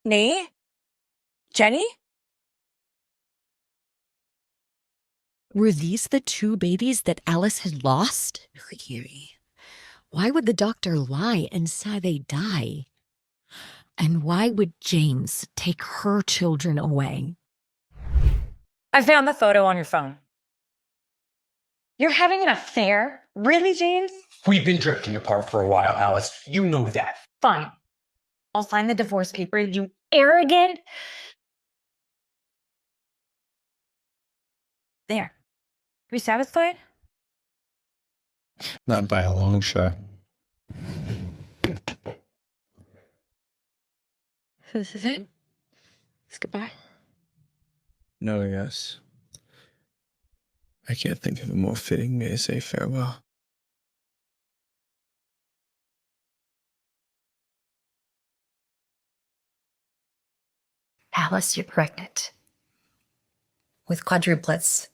Nate? Jenny? Were these the two babies that Alice had lost? Eerie. Why would the doctor lie and say they die? And why would James take her children away? I found the photo on your phone. You're having an affair? Really, James? We've been drifting apart for a while, Alice. You know that. Fine. I'll sign the divorce papers, you arrogant. There. Are you satisfied? Not by a long shot. This is it? It's goodbye. No, yes. I can't think of a more fitting way to say farewell. Alice, you're pregnant. With quadruplets.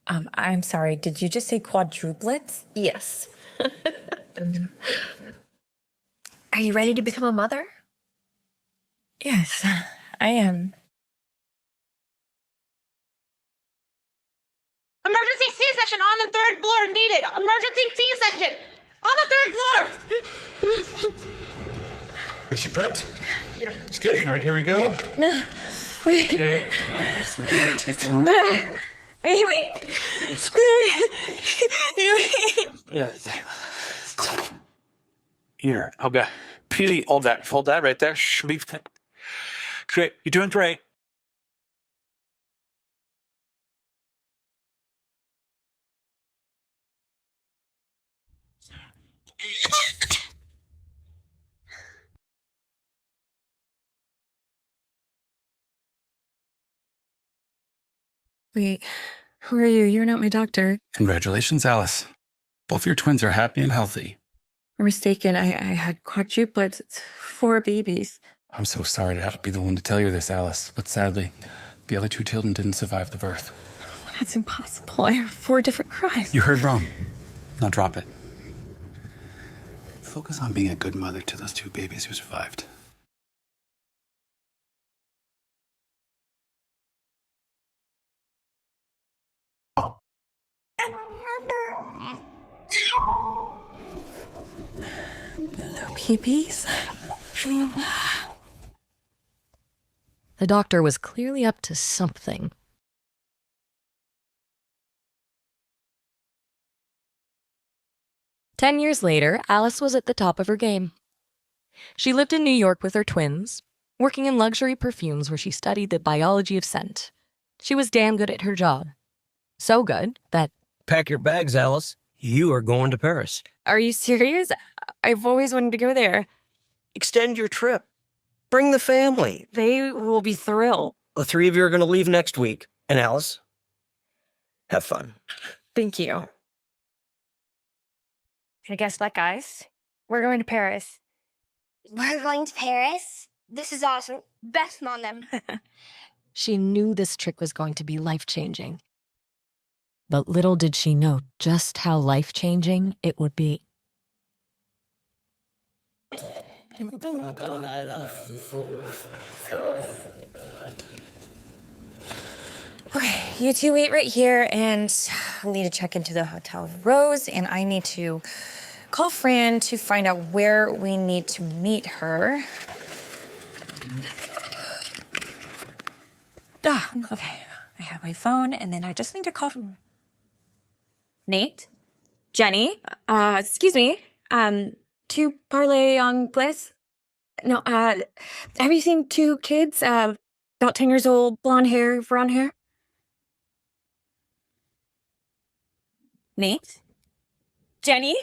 I'm sorry, did you just say quadruplets? Yes. Are you ready to become a mother? Yes, I am. Emergency C-section on the 3rd floor needed. Emergency C-section on the 3rd floor. Is she prepped? It's good. All right, here we go. No, wait. Okay. Wait. Yeah. Here, Helga. Really, hold that right there. Should be great. You're doing great. Wait, who are you? You're not my doctor. Congratulations, Alice. Both your twins are happy and healthy. You're mistaken. I had quadruplets. It's 4 babies. I'm so sorry to have to be the one to tell you this, Alice, but sadly, the other 2 children didn't survive the birth. That's impossible. I have 4 different cries. You heard wrong. Now drop it. Focus on being a good mother to those 2 babies who survived. The peepees? The doctor was clearly up to something. Ten years later, Alice was at the top of her game. She lived in New York with her twins, working in luxury perfumes where she studied the biology of scent. She was damn good at her job. So good that... Pack your bags, Alice. You are going to Paris. Are you serious? I've always wanted to go there. Extend your trip. Bring the family. They will be thrilled. The 3 of you are going to leave next week. And Alice, have fun. Thank you. I guess that, guys. We're going to Paris. We're going to Paris? This is awesome. Best on them. She knew this trick was going to be life-changing. But little did she know just how life-changing it would be. Okay, you two wait right here, and I need to check into the Hotel Rose, and I need to call Fran to find out where we need to meet her. Okay. I have my phone, and then I just need to call Nate? Jenny? Excuse me. Tu parler anglais? No, have you seen 2 kids? About 10 years old, blonde hair, brown hair? Nate? Jenny?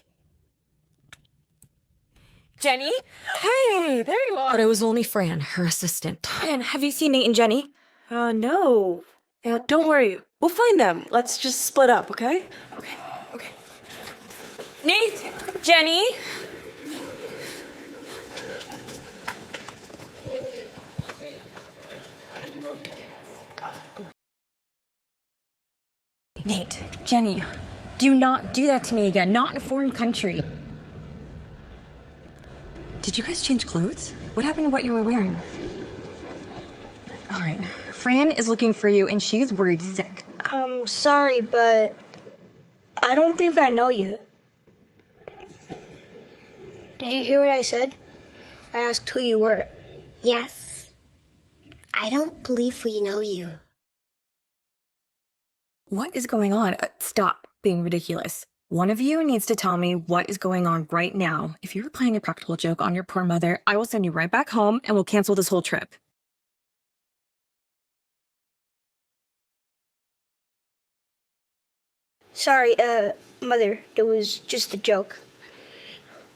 Jenny? Hey, there you are. But it was only Fran, her assistant. Fran, have you seen Nate and Jenny? No. Yeah, don't worry. We'll find them. Let's just split up, okay? Okay. Nate? Jenny? Nate, Jenny, do not do that to me again. Not in a foreign country. Did you guys change clothes? What happened to what you were wearing? All right. Fran is looking for you, and she's worried sick. Sorry, but I don't think I know you. Did you hear what I said? I asked who you were. Yes. I don't believe we know you. What is going on? Stop being ridiculous. One of you needs to tell me what is going on right now. If you're playing a practical joke on your poor mother, I will send you right back home and we'll cancel this whole trip. Sorry, Mother, it was just a joke.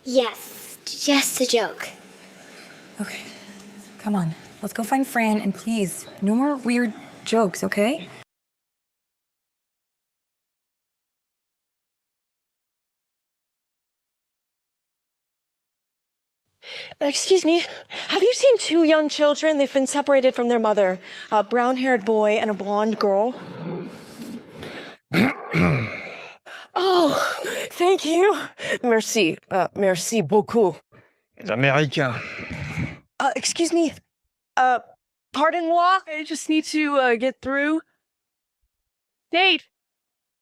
Yes, just a joke. Okay, come on. Let's go find Fran and please, no more weird jokes, okay? Excuse me, have you seen two young children? They've been separated from their mother. A brown-haired boy and a blonde girl. Oh, thank you. Merci. Merci beaucoup. Les Américains. Excuse me. Pardon moi? I just need to get through. Nate!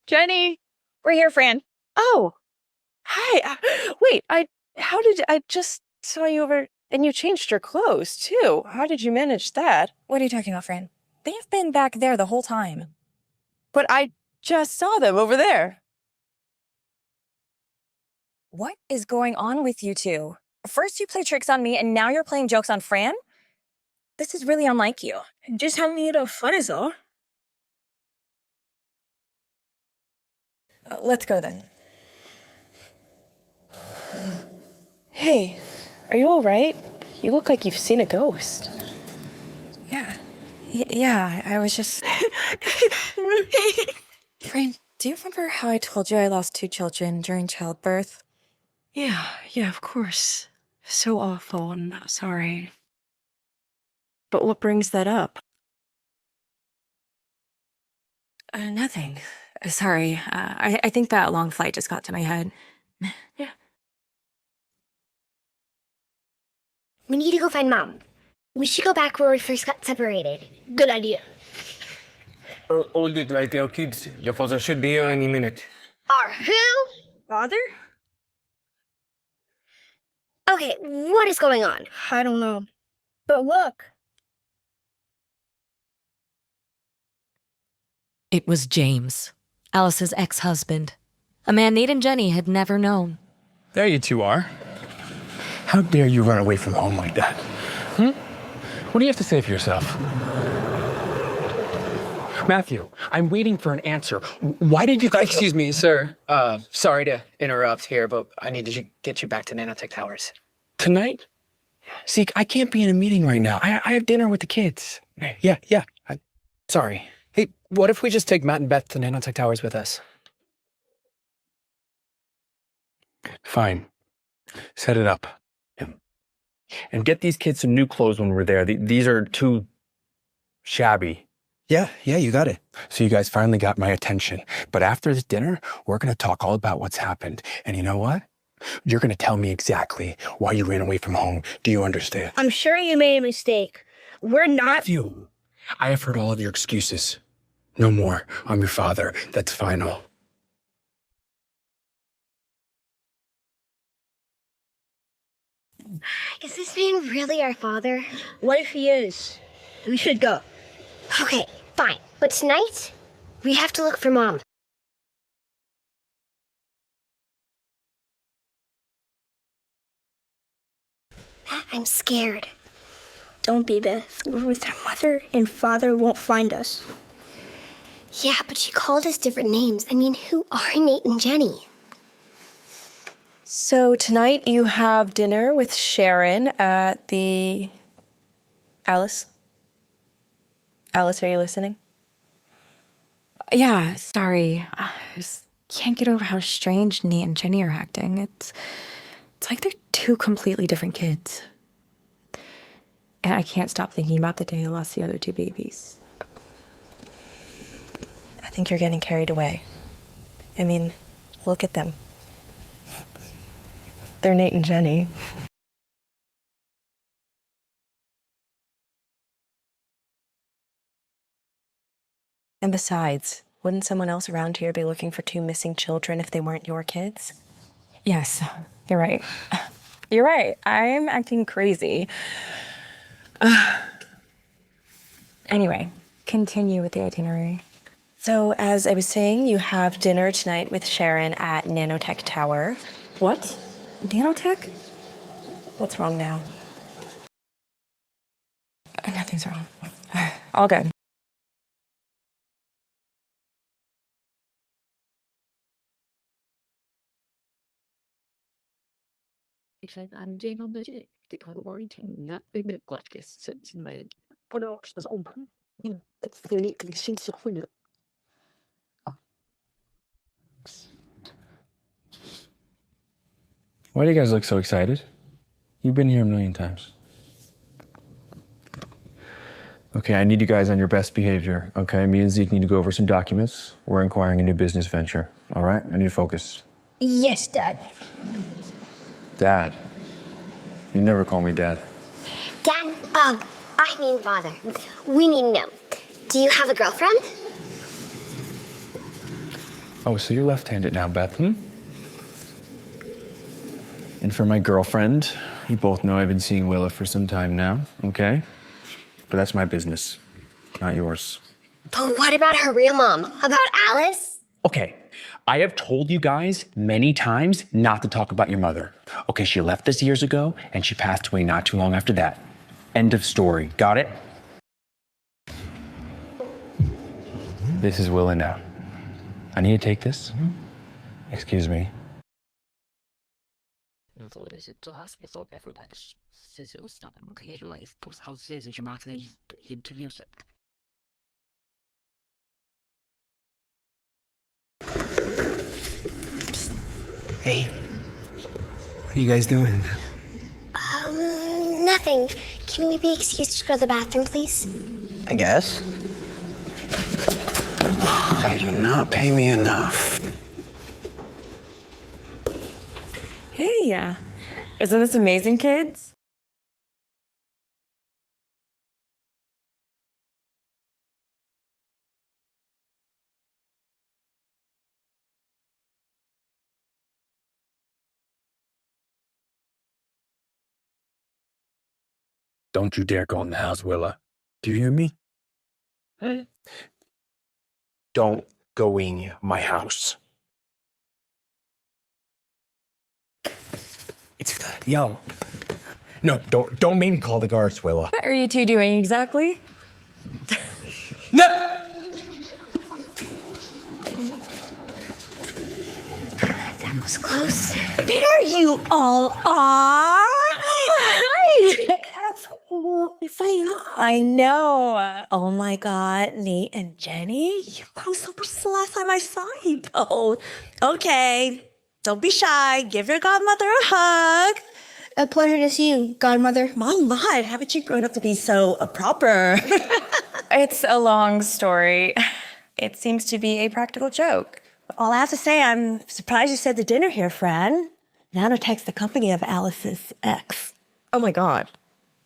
Jenny! We're here, Fran. Oh, hi. Wait, I just saw you over, and you changed your clothes, too. How did you manage that? What are you talking about, Fran? They've been back there the whole time. But I just saw them over there. What is going on with you two? First you play tricks on me, and now you're playing jokes on Fran? This is really unlike you. Just having a little fun is all. Let's go then. Hey, are you all right? You look like you've seen a ghost. Yeah, I was just... Fran, do you remember how I told you I lost 2 children during childbirth? Yeah, of course. So awful and sorry. But what brings that up? Nothing. Sorry. I think that long flight just got to my head. Yeah. We need to go find Mom. We should go back where we first got separated. Good idea. Hold it right there, kids. Your father should be here any minute. Our who? Father? Okay, what is going on? I don't know. But look. It was James, Alice's ex-husband, a man Nate and Jenny had never known. There you two are. How dare you run away from home like that? What do you have to say for yourself? Matthew, I'm waiting for an answer. Why did you... Excuse me, sir. Sorry to interrupt here, but I need to get you back to Nanotech Towers. Tonight? See, I can't be in a meeting right now. I have dinner with the kids. Yeah. Sorry. Hey, what if we just take Matt and Beth to Nanotech Towers with us? Fine. Set it up. Yeah. And get these kids some new clothes when we're there. These are too shabby. Yeah, you got it. So you guys finally got my attention. But after this dinner, we're going to talk all about what's happened. And you know what? You're going to tell me exactly why you ran away from home. Do you understand? I'm sure you made a mistake. We're not... Matthew, I have heard all of your excuses. No more. I'm your father. That's final. Is this man really our father? What if he is? We should go. Okay, fine. But tonight, we have to look for Mom. I'm scared. Don't be, Beth. We're with our mother, and Father won't find us. Yeah, but she called us different names. I mean, who are Nate and Jenny? So tonight you have dinner with Sharon at the... Alice? Alice, are you listening? Yeah, sorry. I just can't get over how strange Nate and Jenny are acting. It's like they're 2 completely different kids. And I can't stop thinking about the day I lost the other 2 babies. I think you're getting carried away. I mean, look at them. They're Nate and Jenny. And besides, wouldn't someone else around here be looking for 2 missing children if they weren't your kids? Yes, you're right. You're right. I'm acting crazy. Anyway, continue with the itinerary. So, as I was saying, you have dinner tonight with Sharon at Nanotech Tower. What? Nanotech? What's wrong now? Nothing's wrong. All good. Why do you guys look so excited? You've been here a million times. Okay, I need you guys on your best behavior, okay? Me and Zeke need to go over some documents. We're inquiring a new business venture, all right? I need to focus. Yes, Dad. Dad. You never call me Dad. Dad, I mean father. We need to know. Do you have a girlfriend? Oh, so you're left-handed now, Beth, hmm? And for my girlfriend, you both know I've been seeing Willa for some time now, okay? But that's my business, not yours. But what about her real mom? About Alice? Okay, I have told you guys many times not to talk about your mother. Okay, she left us years ago, and she passed away not too long after that. End of story. Got it? This is Willa now. I need to take this. Excuse me. Hey, what are you guys doing? Nothing. Can we be excused to go to the bathroom, please? I guess. You do not pay me enough. Hey, isn't this amazing, kids? Don't you dare go in the house, Willa. Do you hear me? Don't go in my house. It's yo. No, don't make me call the guards, Willa. What are you two doing exactly? No! That was close. There you all are. I know. Oh my God, Nate and Jenny. You close so much the last time I saw you both. Okay, don't be shy. Give your godmother a hug. A pleasure to see you, godmother. My, haven't you grown up to be so proper? It's a long story. It seems to be a practical joke. All I have to say, I'm surprised you said the dinner here, Fran. Nanotech's the company of Alice's ex. Oh my God.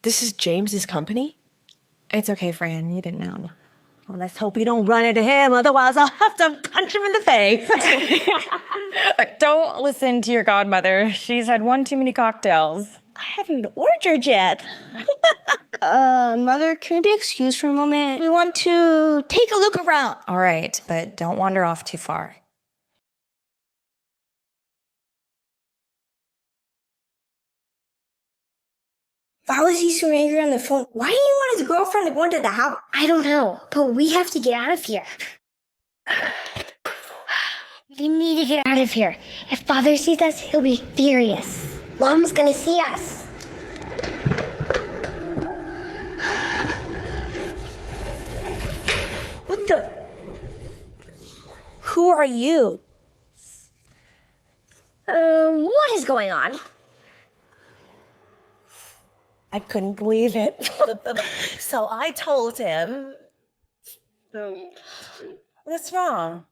This is James's company? It's okay, Fran. You didn't know. Well, let's hope you don't run into him, otherwise I'll have to punch him in the face. Don't listen to your godmother. She's had one too many cocktails. I haven't ordered yet. Mother, can we be excused for a moment? We want to take a look around. All right, but don't wander off too far. Why was he so angry on the phone? Why do you want his girlfriend to go into the house? I don't know, but we have to get out of here. We need to get out of here. If Father sees us, he'll be furious. Mom's gonna see us. What the? Who are you? What is going on? I couldn't believe it. So I told him. What's wrong?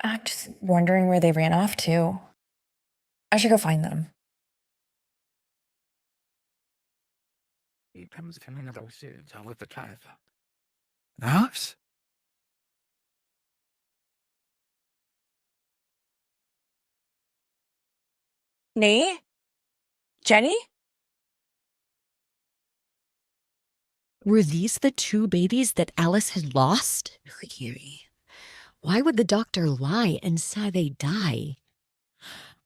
I'm just wondering where they ran off to. I should go find them. Alice? Nate? Jenny? Were these the two babies that Alice had lost? Why would the doctor lie and say they die?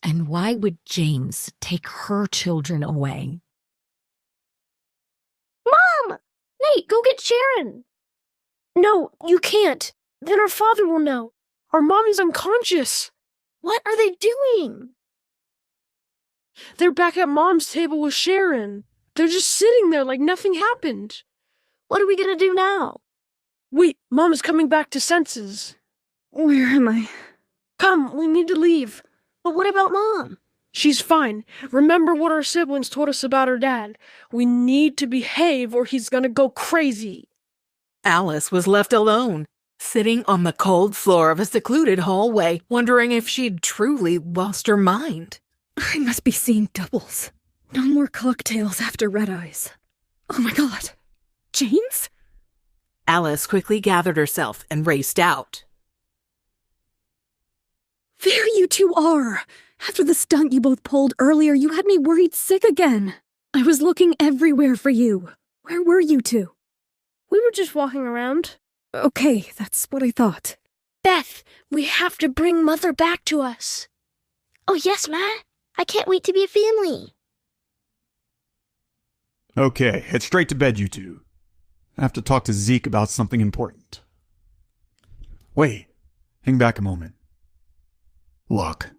And why would James take her children away? Mom! Nate, go get Sharon. No, you can't. Then our father will know. Our mom is unconscious. What are they doing? They're back at Mom's table with Sharon. They're just sitting there like nothing happened. What are we gonna do now? Wait, Mom is coming back to senses. Where am I? Come, we need to leave. But what about Mom? She's fine. Remember what our siblings told us about her dad. We need to behave or he's gonna go crazy. Alice was left alone, sitting on the cold floor of a secluded hallway, wondering if she'd truly lost her mind. I must be seeing doubles. No more cocktails after red eyes. Oh my god. James? Alice quickly gathered herself and raced out. There you two are! After the stunt you both pulled earlier, you had me worried sick again. I was looking everywhere for you. Where were you two? We were just walking around. Okay, that's what I thought. Beth, we have to bring Mother back to us. Oh yes, Ma. I can't wait to be a family. Okay, head straight to bed, you two. I have to talk to Zeke about something important. Wait, hang back a moment. Look,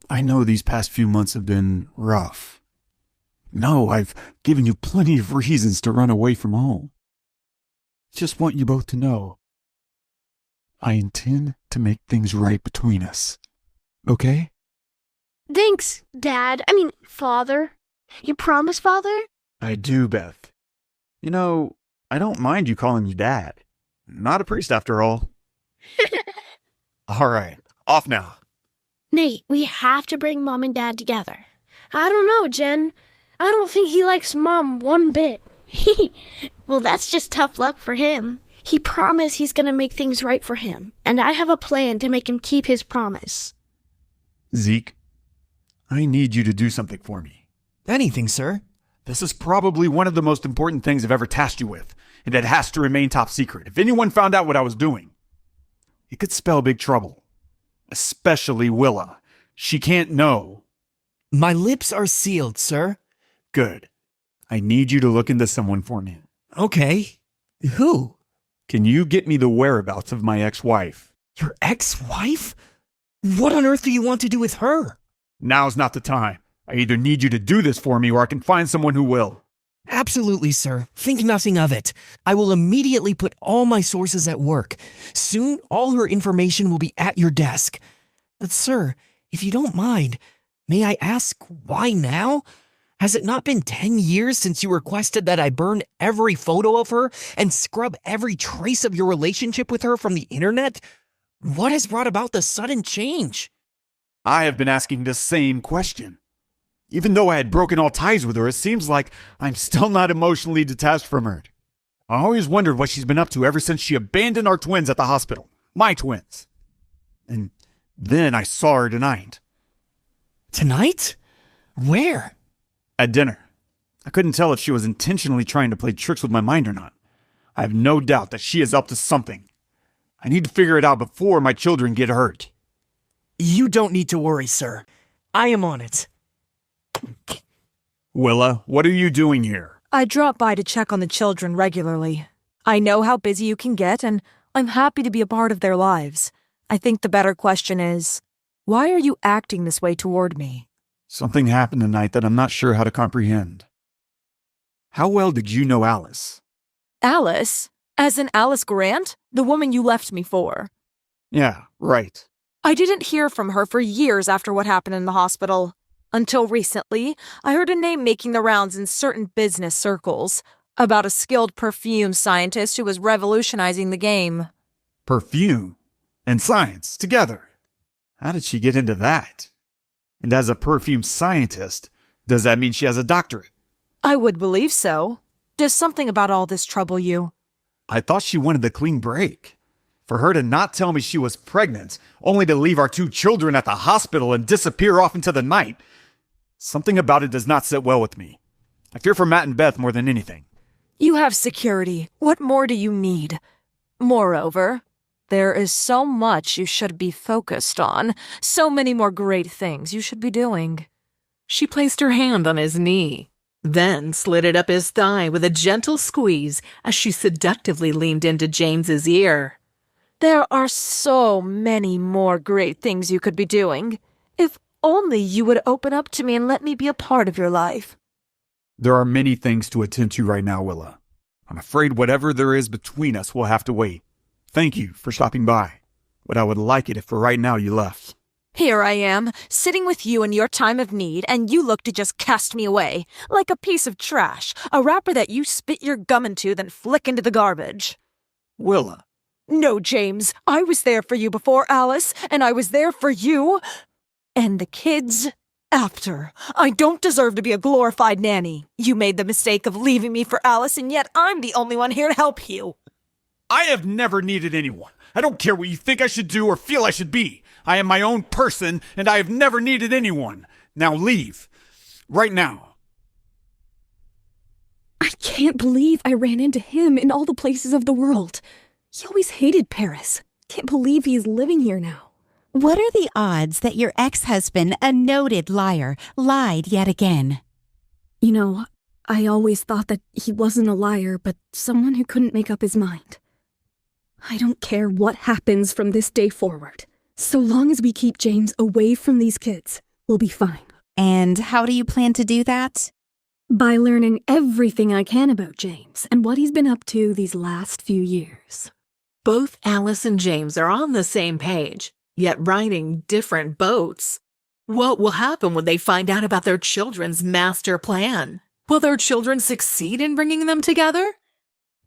I know these past few months have been rough. No, I've given you plenty of reasons to run away from home. Just want you both to know, I intend to make things right between us. Okay? Thanks, Dad. Father. You promise, Father? I do, Beth. You know, I don't mind you calling me Dad. Not a priest after all. All right, off now. Nate, we have to bring Mom and Dad together. I don't know, Jen. I don't think he likes Mom one bit. Well, that's just tough luck for him. He promised he's gonna make things right for him, and I have a plan to make him keep his promise. Zeke, I need you to do something for me. Anything, sir? This is probably one of the most important things I've ever tasked you with, and it has to remain top secret. If anyone found out what I was doing, it could spell big trouble. Especially Willa. She can't know. My lips are sealed, sir. Good. I need you to look into someone for me. Okay. Who? Can you get me the whereabouts of my ex-wife? Your ex-wife? What on earth do you want to do with her? Now's not the time. I either need you to do this for me or I can find someone who will. Absolutely, sir. Think nothing of it. I will immediately put all my sources at work. Soon, all her information will be at your desk. But, sir, if you don't mind, may I ask why now? Has it not been 10 years since you requested that I burn every photo of her and scrub every trace of your relationship with her from the internet? What has brought about the sudden change? I have been asking the same question. Even though I had broken all ties with her, it seems like I'm still not emotionally detached from her. I always wondered what she's been up to ever since she abandoned our twins at the hospital. My twins. And then I saw her tonight. Tonight? Where? At dinner. I couldn't tell if she was intentionally trying to play tricks with my mind or not. I have no doubt that she is up to something. I need to figure it out before my children get hurt. You don't need to worry, sir. I am on it. Willa, what are you doing here? I drop by to check on the children regularly. I know how busy you can get, and I'm happy to be a part of their lives. I think the better question is, why are you acting this way toward me? Something happened tonight that I'm not sure how to comprehend. How well did you know Alice? Alice? As in Alice Grant? The woman you left me for? Yeah, right. I didn't hear from her for years after what happened in the hospital. Until recently, I heard a name making the rounds in certain business circles about a skilled perfume scientist who was revolutionizing the game. Perfume and science together. How did she get into that? And as a perfume scientist, does that mean she has a doctorate? I would believe so. Does something about all this trouble you? I thought she wanted the clean break. For her to not tell me she was pregnant, only to leave our 2 children at the hospital and disappear off into the night, Something about it does not sit well with me. I fear for Matt and Beth more than anything. You have security. What more do you need? Moreover, there is so much you should be focused on, so many more great things you should be doing. She placed her hand on his knee, then slid it up his thigh with a gentle squeeze as she seductively leaned into James's ear. There are so many more great things you could be doing. If only you would open up to me and let me be a part of your life. There are many things to attend to right now, Willa. I'm afraid whatever there is between us will have to wait. Thank you for stopping by, but I would like it if for right now you left. Here I am, sitting with you in your time of need, and you look to just cast me away, like a piece of trash, a wrapper that you spit your gum into, then flick into the garbage. Willa. No, James, I was there for you before Alice, and I was there for you, and the kids after. I don't deserve to be a glorified nanny. You made the mistake of leaving me for Alice, and yet I'm the only one here to help you. I have never needed anyone. I don't care what you think I should do or feel I should be. I am my own person, and I have never needed anyone. Now leave. Right now. I can't believe I ran into him in all the places of the world. He always hated Paris. Can't believe he's living here now. What are the odds that your ex-husband, a noted liar, lied yet again? You know, I always thought that he wasn't a liar, but someone who couldn't make up his mind. I don't care what happens from this day forward. So long as we keep James away from these kids, we'll be fine. And how do you plan to do that? By learning everything I can about James and what he's been up to these last few years. Both Alice and James are on the same page, yet riding different boats. What will happen when they find out about their children's master plan? Will their children succeed in bringing them together?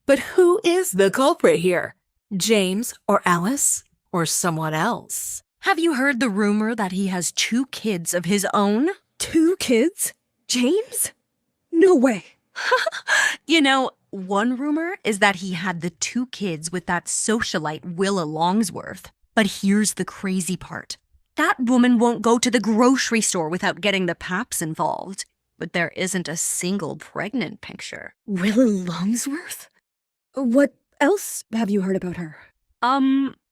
But who is the culprit here? James or Alice or someone else? Have you heard the rumor that he has 2 kids of his own? 2 kids? James? No way. You know, one rumor is that he had the 2 kids with that socialite Willa Longsworth. But here's the crazy part. That woman won't go to the grocery store without getting the paps involved. But there isn't a single pregnant picture. Willa Longsworth? What else have you heard about her?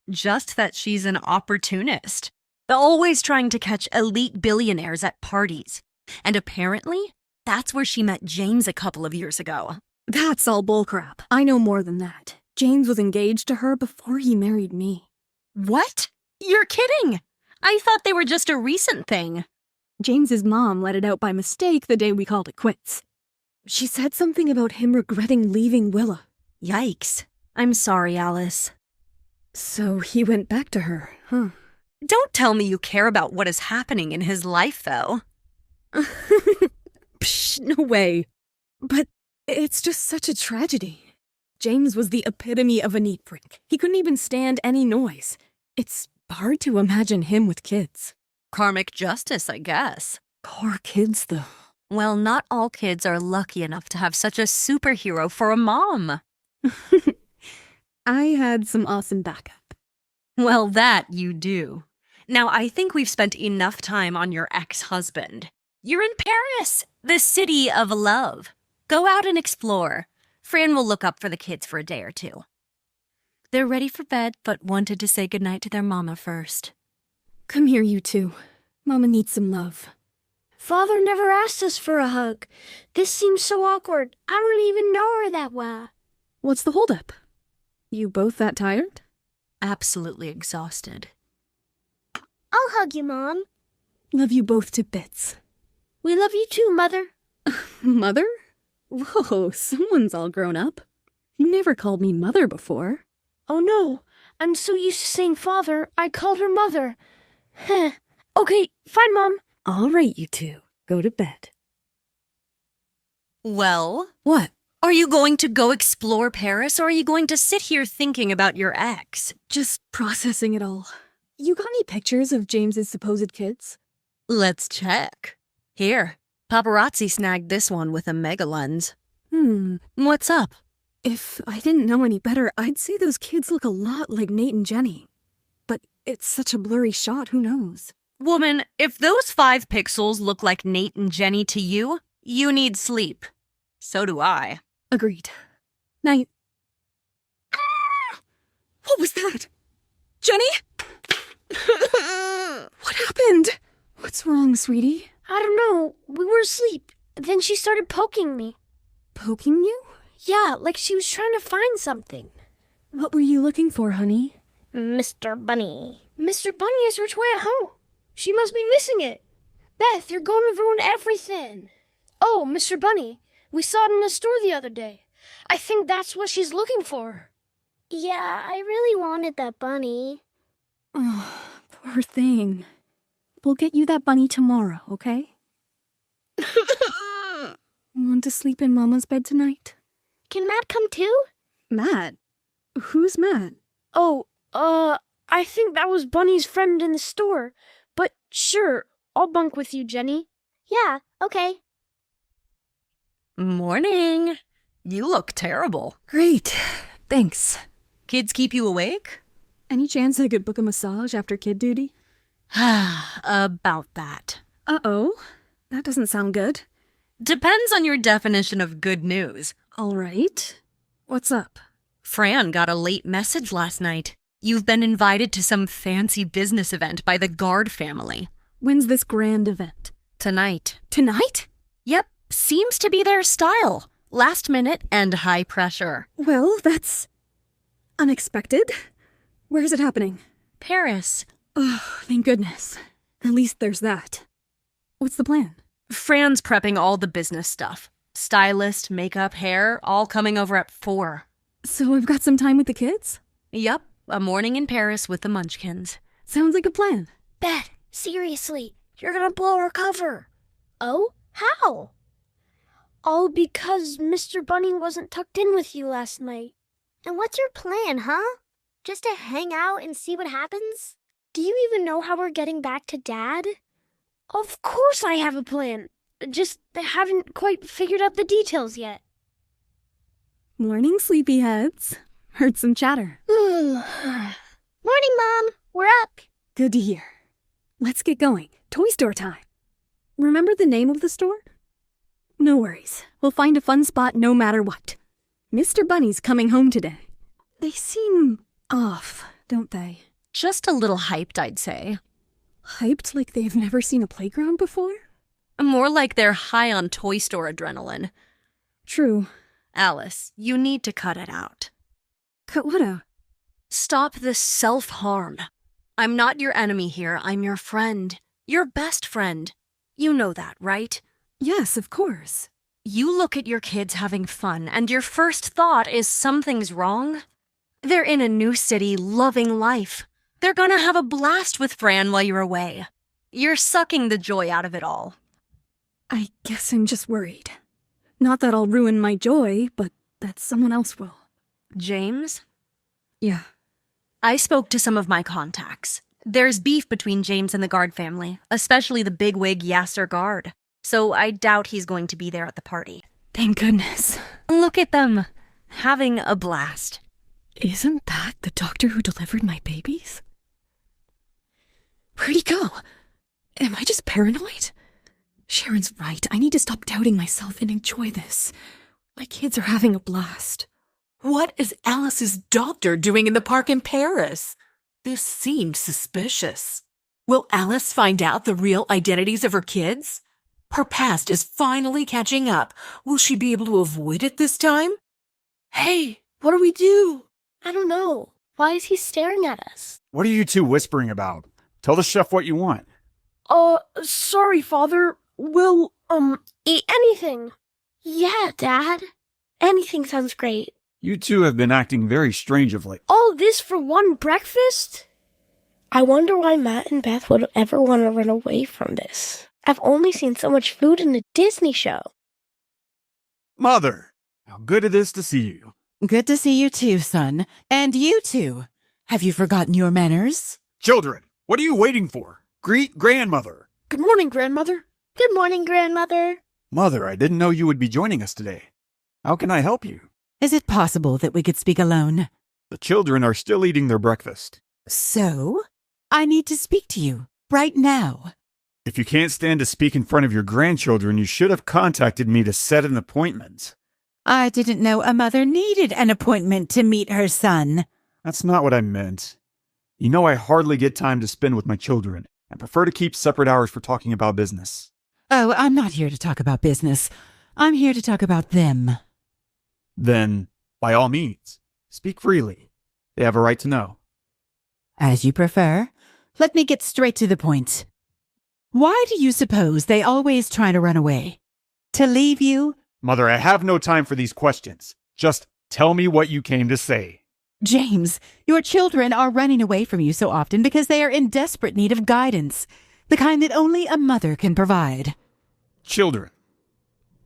Just that she's an opportunist. Always trying to catch elite billionaires at parties. And apparently, that's where she met James a couple of years ago. That's all bullcrap. I know more than that. James was engaged to her before he married me. What? You're kidding! I thought they were just a recent thing. James's mom let it out by mistake the day we called it quits. She said something about him regretting leaving Willa. Yikes. I'm sorry, Alice. So he went back to her, huh? Don't tell me you care about what is happening in his life, though. Psh, no way. But it's just such a tragedy. James was the epitome of a neat freak. He couldn't even stand any noise. It's hard to imagine him with kids. Karmic justice, I guess. Poor kids, though. Well, not all kids are lucky enough to have such a superhero for a mom. I had some awesome backup. Well, that you do. Now, I think we've spent enough time on your ex-husband. You're in Paris, the city of love. Go out and explore. Fran will look up for the kids for a day or 2. They're ready for bed, but wanted to say goodnight to their mama first. Come here, you 2. Mama needs some love. Father never asked us for a hug. This seems so awkward. I don't even know her that well. What's the holdup? You both that tired? Absolutely exhausted. I'll hug you, Mom. Love you both to bits. We love you too, Mother. Mother? Whoa, someone's all grown up. You never called me Mother before. Oh no, I'm so used to saying Father, I called her Mother. Okay, fine, Mom. All right, you 2. Go to bed. Well? What? Are you going to go explore Paris, or are you going to sit here thinking about your ex? Just processing it all. You got any pictures of James's supposed kids? Let's check. Here, paparazzi snagged this one with a mega lens. What's up? If I didn't know any better, I'd say those kids look a lot like Nate and Jenny. But it's such a blurry shot, who knows? Woman, if those 5 pixels look like Nate and Jenny to you, you need sleep. So do I. Agreed. Night. What was that? Jenny? What happened? What's wrong, sweetie? I don't know. We were asleep. Then she started poking me. Poking you? Yeah, like she was trying to find something. What were you looking for, honey? Mr. Bunny. Mr. Bunny is her toy at home. She must be missing it. Beth, you're going to ruin everything. Oh, Mr. Bunny. We saw it in the store the other day. I think that's what she's looking for. Yeah, I really wanted that bunny. Oh, poor thing. We'll get you that bunny tomorrow, okay? Want to sleep in Mama's bed tonight? Can Matt come too? Matt? Who's Matt? Oh, I think that was Bunny's friend in the store. But sure, I'll bunk with you, Jenny. Yeah, okay. Morning. You look terrible. Great. Thanks. Kids keep you awake? Any chance I could book a massage after kid duty? About that. Uh-oh. That doesn't sound good. Depends on your definition of good news. All right. What's up? Fran got a late message last night. You've been invited to some fancy business event by the Guard family. When's this grand event? Tonight. Tonight? Yep, seems to be their style. Last minute and high pressure. Well, that's unexpected. Where's it happening? Paris. Oh, thank goodness. At least there's that. What's the plan? Fran's prepping all the business stuff. Stylist, makeup, hair, all coming over at 4. So I've got some time with the kids? Yep, a morning in Paris with the Munchkins. Sounds like a plan. Beth, seriously, you're gonna blow our cover. Oh? How? All because Mr. Bunny wasn't tucked in with you last night. And what's your plan, huh? Just to hang out and see what happens? Do you even know how we're getting back to Dad? Of course I have a plan. Just haven't quite figured out the details yet. Morning, sleepyheads. Heard some chatter. Morning, Mom. We're up. Good to hear. Let's get going. Toy store time. Remember the name of the store? No worries. We'll find a fun spot no matter what. Mr. Bunny's coming home today. They seem off, don't they? Just a little hyped, I'd say. Hyped like they've never seen a playground before? More like they're high on toy store adrenaline. True. Alice, you need to cut it out. Cut what out? Stop this self-harm. I'm not your enemy here. I'm your friend. Your best friend. You know that, right? Yes, of course. You look at your kids having fun, and your first thought is something's wrong? They're in a new city, loving life. They're gonna have a blast with Fran while you're away. You're sucking the joy out of it all. I guess I'm just worried. Not that I'll ruin my joy, but that someone else will. James? Yeah. I spoke to some of my contacts. There's beef between James and the Guard family, especially the bigwig Yasser Guard. So I doubt he's going to be there at the party. Thank goodness. Look at them, having a blast. Isn't that the doctor who delivered my babies? Where'd he go? Am I just paranoid? Sharon's right. I need to stop doubting myself and enjoy this. My kids are having a blast. What is Alice's doctor doing in the park in Paris? This seems suspicious. Will Alice find out the real identities of her kids? Her past is finally catching up. Will she be able to avoid it this time? Hey, what do we do? I don't know. Why is he staring at us? What are you two whispering about? Tell the chef what you want. Sorry, Father. We'll, eat anything. Yeah, Dad. Anything sounds great. You two have been acting very strange of late. All this for one breakfast? I wonder why Matt and Beth would ever want to run away from this. I've only seen so much food in the Disney show. Mother, how good it is to see you. Good to see you too, son. And you too. Have you forgotten your manners? Children, what are you waiting for? Greet grandmother. Good morning, Grandmother. Good morning, Grandmother. Mother, I didn't know you would be joining us today. How can I help you? Is it possible that we could speak alone? The children are still eating their breakfast. So? I need to speak to you. right now. If you can't stand to speak in front of your grandchildren, you should have contacted me to set an appointment. I didn't know a mother needed an appointment to meet her son. That's not what I meant. You know I hardly get time to spend with my children and prefer to keep separate hours for talking about business. Oh, I'm not here to talk about business. I'm here to talk about them. Then, by all means, speak freely. They have a right to know. As you prefer. Let me get straight to the point. Why do you suppose they always try to run away? To leave you? Mother, I have no time for these questions. Just tell me what you came to say. James, your children are running away from you so often because they are in desperate need of guidance, the kind that only a mother can provide. Children,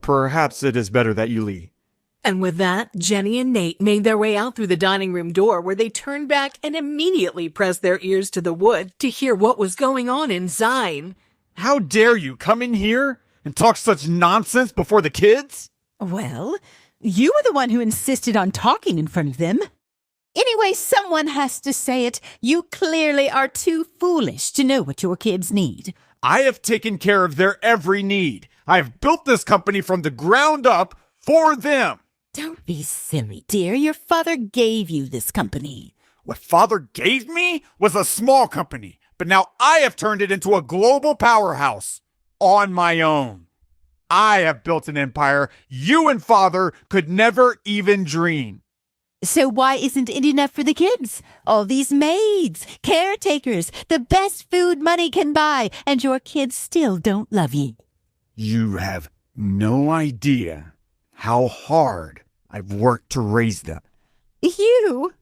perhaps it is better that you leave. And with that, Jenny and Nate made their way out through the dining room door, where they turned back and immediately pressed their ears to the wood to hear what was going on inside. How dare you come in here and talk such nonsense before the kids? Well, you were the one who insisted on talking in front of them. Anyway, someone has to say it. You clearly are too foolish to know what your kids need. I have taken care of their every need. I have built this company from the ground up for them. Don't be silly, dear. Your father gave you this company. What father gave me was a small company, but now I have turned it into a global powerhouse on my own. I have built an empire you and father could never even dream. So why isn't it enough for the kids? All these maids, caretakers, the best food money can buy, and your kids still don't love you. You have no idea how hard I've worked to raise them. You?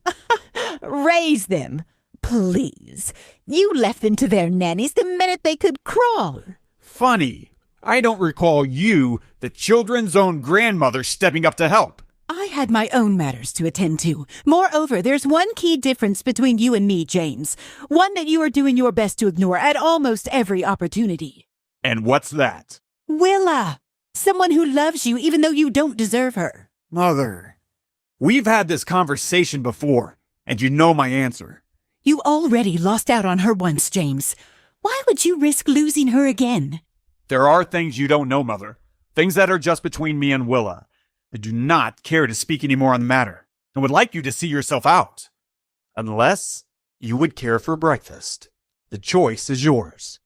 Raise them? Please. You left them to their nannies the minute they could crawl. Funny. I don't recall you, the children's own grandmother, stepping up to help. I had my own matters to attend to. Moreover, there's one key difference between you and me, James. One that you are doing your best to ignore at almost every opportunity. And what's that? Willa. Someone who loves you even though you don't deserve her. Mother, we've had this conversation before, and you know my answer. You already lost out on her once, James. Why would you risk losing her again? There are things you don't know, Mother. Things that are just between me and Willa. I do not care to speak any more on the matter, and would like you to see yourself out. Unless you would care for breakfast. The choice is yours.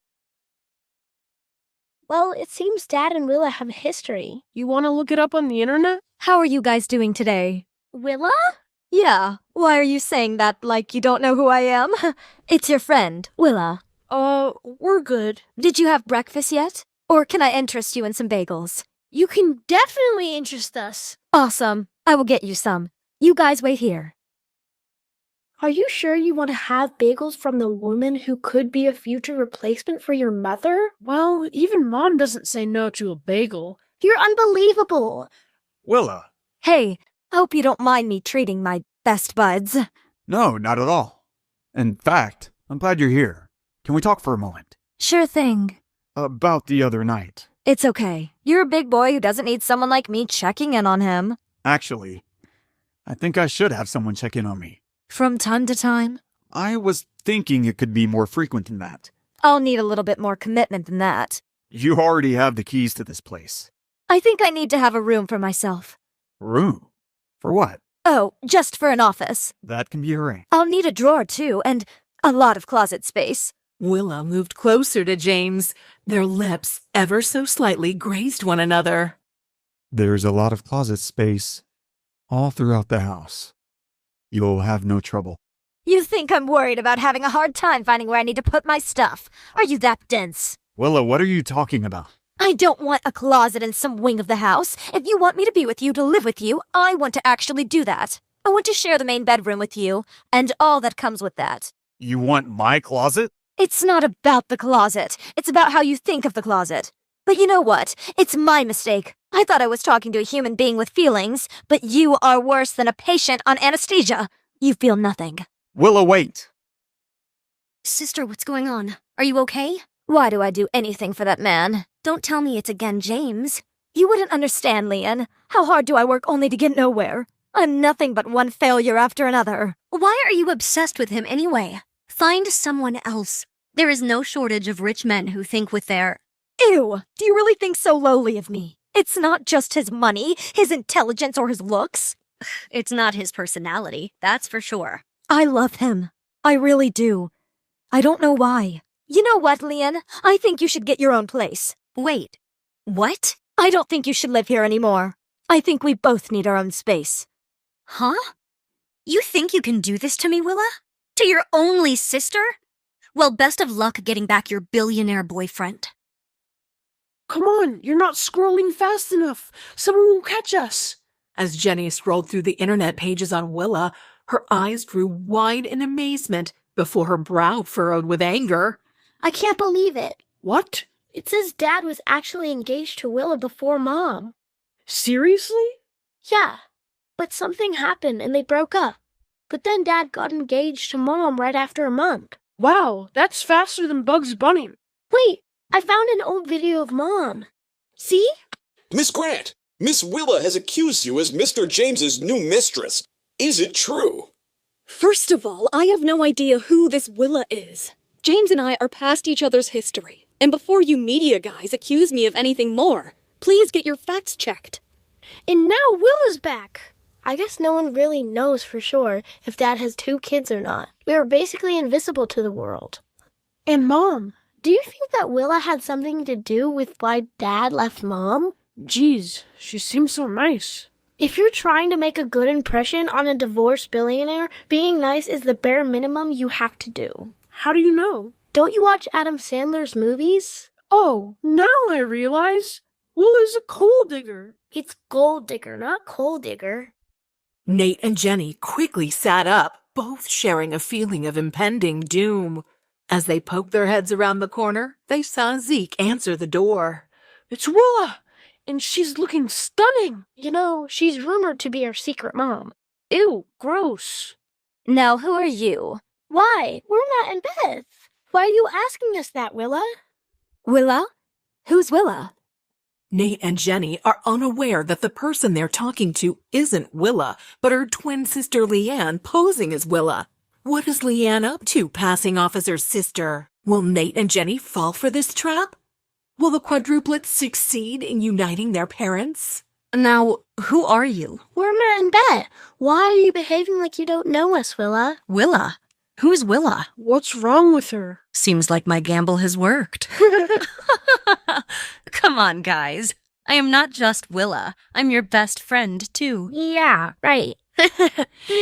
Well, it seems Dad and Willa have a history. You want to look it up on the internet? How are you guys doing today? Willa? Yeah, why are you saying that like you don't know who I am? It's your friend, Willa. We're good. Did you have breakfast yet? Or can I interest you in some bagels? You can definitely interest us. Awesome. I will get you some. You guys wait here. Are you sure you want to have bagels from the woman who could be a future replacement for your mother? Well, even Mom doesn't say no to a bagel. You're unbelievable. Willa. Hey, I hope you don't mind me treating my best buds. No, not at all. In fact, I'm glad you're here. Can we talk for a moment? Sure thing. About the other night. It's okay. You're a big boy who doesn't need someone like me checking in on him. Actually, I think I should have someone check in on me. From time to time? I was thinking it could be more frequent than that. I'll need a little bit more commitment than that. You already have the keys to this place. I think I need to have a room for myself. Room? For what? Oh, just for an office. That can be arranged. I'll need a drawer, too, and a lot of closet space. Willa moved closer to James. Their lips, ever so slightly, grazed one another. There's a lot of closet space all throughout the house. You'll have no trouble. You think I'm worried about having a hard time finding where I need to put my stuff? Are you that dense? Willa, what are you talking about? I don't want a closet in some wing of the house. If you want me to be with you, to live with you, I want to actually do that. I want to share the main bedroom with you, and all that comes with that. You want my closet? It's not about the closet. It's about how you think of the closet. But you know what? It's my mistake. I thought I was talking to a human being with feelings, but you are worse than a patient on anesthesia. You feel nothing. Willa, wait. Sister, what's going on? Are you okay? Why do I do anything for that man? Don't tell me it's again James. You wouldn't understand, Leon. How hard do I work only to get nowhere? I'm nothing but one failure after another. Why are you obsessed with him anyway? Find someone else. There is no shortage of rich men who think with their... Ew! Do you really think so lowly of me? It's not just his money, his intelligence, or his looks. It's not his personality, that's for sure. I love him. I really do. I don't know why. You know what, Leanne? I think you should get your own place. Wait, what? I don't think you should live here anymore. I think we both need our own space. Huh? You think you can do this to me, Willa? To your only sister? Well, best of luck getting back your billionaire boyfriend. Come on, you're not scrolling fast enough. Someone will catch us. As Jenny scrolled through the internet pages on Willa, her eyes grew wide in amazement before her brow furrowed with anger. I can't believe it. What? It says Dad was actually engaged to Willa before Mom. Seriously? Yeah, but something happened and they broke up. But then Dad got engaged to Mom right after a month. Wow, that's faster than Bugs Bunny. Wait, I found an old video of Mom. See? Miss Grant, Miss Willa has accused you as Mr. James's new mistress. Is it true? First of all, I have no idea who this Willa is. James and I are past each other's history. And before you media guys accuse me of anything more, please get your facts checked. And now Willa's back. I guess no one really knows for sure if Dad has 2 kids or not. We are basically invisible to the world. And Mom. Do you think that Willa had something to do with why Dad left Mom? Geez, she seems so nice. If you're trying to make a good impression on a divorced billionaire, being nice is the bare minimum you have to do. How do you know? Don't you watch Adam Sandler's movies? Oh, now I realize. Willa's a coal digger. It's gold digger, not coal digger. Nate and Jenny quickly sat up, both sharing a feeling of impending doom. As they poked their heads around the corner, they saw Zeke answer the door. It's Willa, and she's looking stunning. You know, she's rumored to be our secret mom. Ew, gross. Now, who are you? Why? We're Matt and Beth. Why are you asking us that, Willa? Willa? Who's Willa? Nate and Jenny are unaware that the person they're talking to isn't Willa, but her twin sister Leanne posing as Willa. What is Leanne up to, passing off as her sister? Will Nate and Jenny fall for this trap? Will the quadruplets succeed in uniting their parents? Now, who are you? We're Matt and Beth. Why are you behaving like you don't know us, Willa? Willa? Who's Willa? What's wrong with her? Seems like my gamble has worked. Come on, guys. I am not just Willa. I'm your best friend, too. Yeah, right.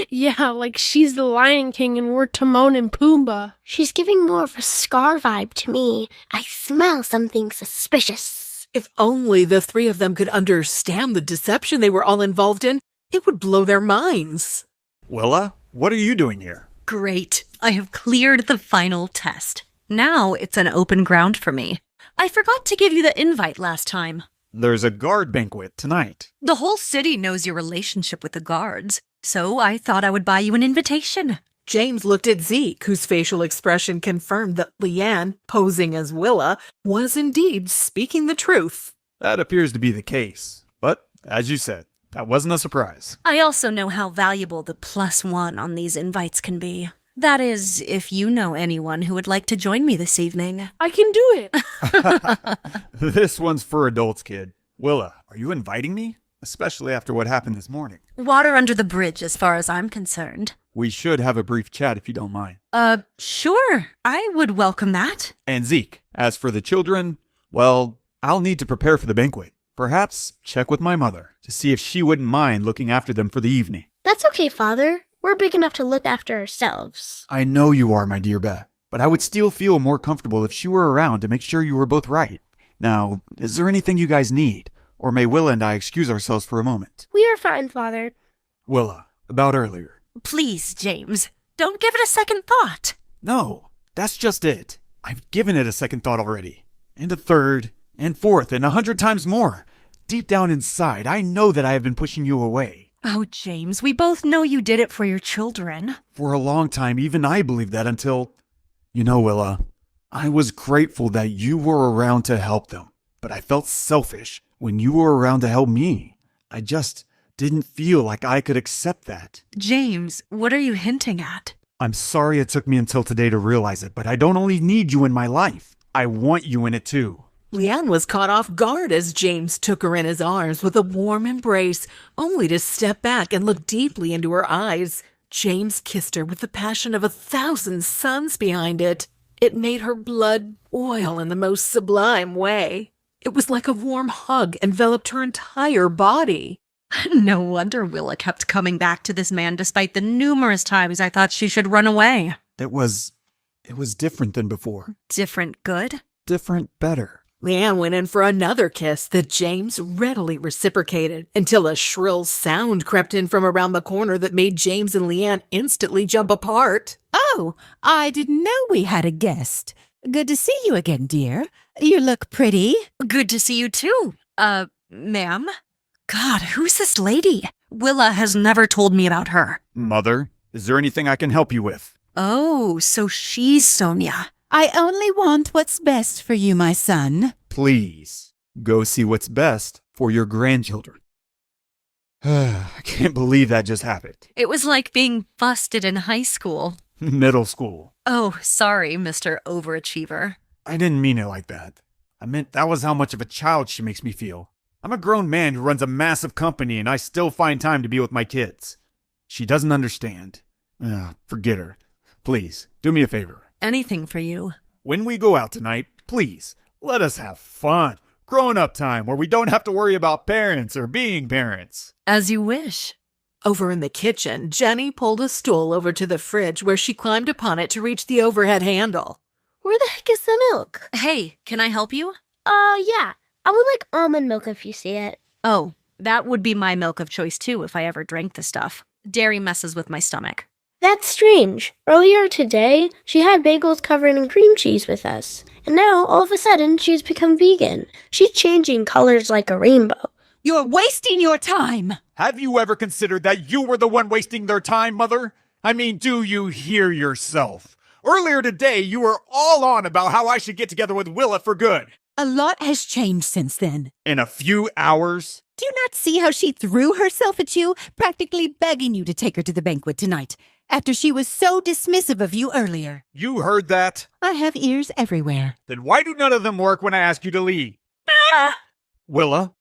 Yeah, like she's the Lion King and we're Timon and Pumbaa. She's giving more of a Scar vibe to me. I smell something suspicious. If only the 3 of them could understand the deception they were all involved in, it would blow their minds. Willa, what are you doing here? Great. I have cleared the final test. Now it's an open ground for me. I forgot to give you the invite last time. There's a guard banquet tonight. The whole city knows your relationship with the guards, so I thought I would buy you an invitation. James looked at Zeke, whose facial expression confirmed that Leanne, posing as Willa, was indeed speaking the truth. That appears to be the case. But, as you said, that wasn't a surprise. I also know how valuable the +1 on these invites can be. That is, if you know anyone who would like to join me this evening. I can do it. This one's for adults, kid. Willa, are you inviting me? Especially after what happened this morning. Water under the bridge as far as I'm concerned. We should have a brief chat if you don't mind. Sure. I would welcome that. And Zeke, as for the children, well, I'll need to prepare for the banquet. Perhaps check with my mother to see if she wouldn't mind looking after them for the evening. That's okay, Father. We're big enough to look after ourselves. I know you are, my dear Beth, but I would still feel more comfortable if she were around to make sure you were both right. Now, is there anything you guys need? Or may Willa and I excuse ourselves for a moment? We are fine, Father. Willa, about earlier. Please, James, don't give it a second thought. No, that's just it. I've given it a second thought already. And a third, and fourth, and 100 times more. Deep down inside, I know that I have been pushing you away. Oh, James, we both know you did it for your children. For a long time, even I believed that until... You know, Willa, I was grateful that you were around to help them, but I felt selfish when you were around to help me. I just didn't feel like I could accept that. James, what are you hinting at? I'm sorry it took me until today to realize it, but I don't only need you in my life. I want you in it too. Leanne was caught off guard as James took her in his arms with a warm embrace, only to step back and look deeply into her eyes. James kissed her with the passion of 1,000 suns behind it. It made her blood boil in the most sublime way. It was like a warm hug enveloped her entire body. No wonder Willa kept coming back to this man despite the numerous times I thought she should run away. It was different than before. Different good? Different better. Leanne went in for another kiss that James readily reciprocated until a shrill sound crept in from around the corner that made James and Leanne instantly jump apart. Oh, I didn't know we had a guest. Good to see you again, dear. You look pretty. Good to see you too. Ma'am? God, who's this lady? Willa has never told me about her. Mother, is there anything I can help you with? Oh, so she's Sonia. I only want what's best for you, my son. Please, go see what's best for your grandchildren. I can't believe that just happened. It was like being busted in high school. Middle school. Oh, sorry, Mr. Overachiever. I didn't mean it like that. I meant that was how much of a child she makes me feel. I'm a grown man who runs a massive company and I still find time to be with my kids. She doesn't understand. Forget her. Please, do me a favor. Anything for you. When we go out tonight, please, let us have fun. Grown-up time where we don't have to worry about parents or being parents. As you wish. Over in the kitchen, Jenny pulled a stool over to the fridge where she climbed upon it to reach the overhead handle. Where the heck is the milk? Hey, can I help you? Yeah. I would like almond milk if you see it. Oh, that would be my milk of choice too if I ever drank the stuff. Dairy messes with my stomach. That's strange. Earlier today, she had bagels covered in cream cheese with us. And now, all of a sudden, she's become vegan. She's changing colors like a rainbow. You're wasting your time. Have you ever considered that you were the one wasting their time, Mother? I mean, do you hear yourself? Earlier today, you were all on about how I should get together with Willa for good. A lot has changed since then. In a few hours? Do you not see how she threw herself at you, practically begging you to take her to the banquet tonight, after she was so dismissive of you earlier? You heard that? I have ears everywhere. Then why do none of them work when I ask you to leave? Willa?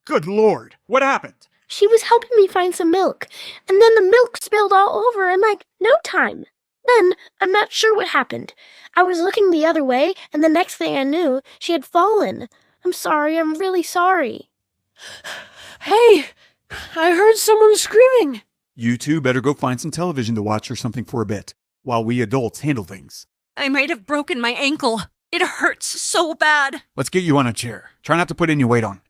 Good Lord, what happened? She was helping me find some milk, and then the milk spilled all over in like no time. Then, I'm not sure what happened. I was looking the other way, and the next thing I knew, she had fallen. I'm sorry, I'm really sorry. Hey, I heard someone screaming. You two better go find some television to watch or something for a bit, while we adults handle things. I might have broken my ankle. It hurts so bad. Let's get you on a chair. Try not to put any weight on.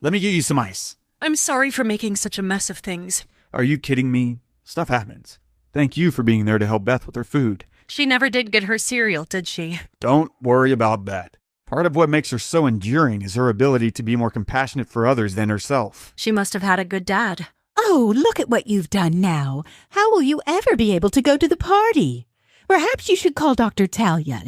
Let me get you some ice. I'm sorry for making such a mess of things. Are you kidding me? Stuff happens. Thank you for being there to help Beth with her food. She never did get her cereal, did she? Don't worry about that. Part of what makes her so enduring is her ability to be more compassionate for others than herself. She must have had a good dad. Oh, look at what you've done now. How will you ever be able to go to the party? Perhaps you should call Dr. Talia,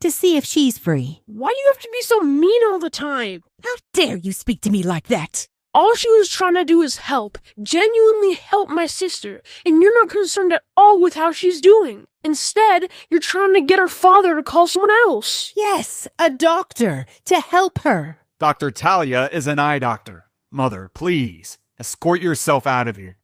to see if she's free. Why do you have to be so mean all the time? How dare you speak to me like that? All she was trying to do is help, genuinely help my sister, and you're not concerned at all with how she's doing. Instead, you're trying to get her father to call someone else. Yes, a doctor, to help her. Dr. Talia is an eye doctor. Mother, please, escort yourself out of here.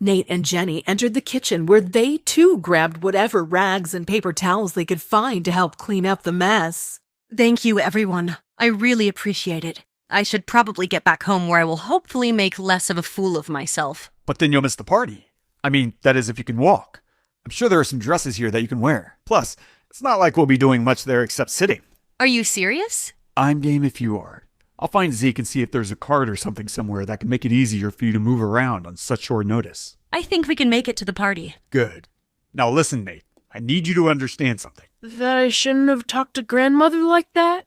Nate and Jenny entered the kitchen where they too grabbed whatever rags and paper towels they could find to help clean up the mess. Thank you, everyone. I really appreciate it. I should probably get back home where I will hopefully make less of a fool of myself. But then you'll miss the party. I mean, that is if you can walk. I'm sure there are some dresses here that you can wear. Plus, it's not like we'll be doing much there except sitting. Are you serious? I'm game if you are. I'll find Zeke and see if there's a cart or something somewhere that can make it easier for you to move around on such short notice. I think we can make it to the party. Good. Now listen, Nate. I need you to understand something. That I shouldn't have talked to grandmother like that?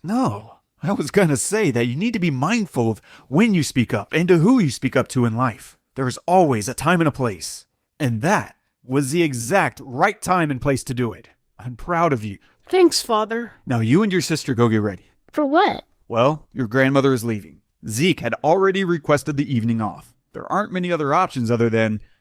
No. I was gonna say that you need to be mindful of when you speak up and to who you speak up to in life. There is always a time and a place. And that was the exact right time and place to do it. I'm proud of you. Thanks, Father. Now you and your sister go get ready. For what? Well, your grandmother is leaving. Zeke had already requested the evening off. There aren't many other options other than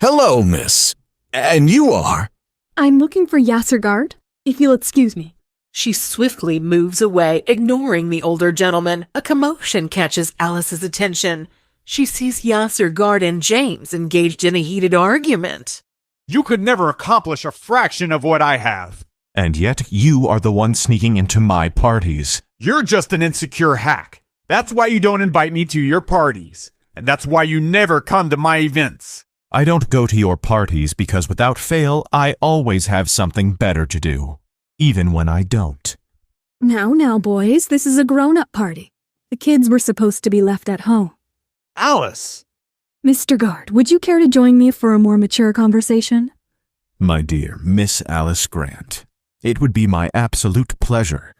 Hello, miss. And you are? I'm looking for Yasser Guard, if you'll excuse me. She swiftly moves away, ignoring the older gentleman. A commotion catches Alice's attention. She sees Yasser Guard and James engaged in a heated argument. You could never accomplish a fraction of what I have. And yet you are the one sneaking into my parties. You're just an insecure hack. That's why you don't invite me to your parties. And that's why you never come to my events. I don't go to your parties because without fail, I always have something better to do. Even when I don't. Now, boys, this is a grown-up party. The kids were supposed to be left at home. Alice! Mr. Guard, would you care to join me for a more mature conversation? My dear Miss Alice Grant, it would be my absolute pleasure.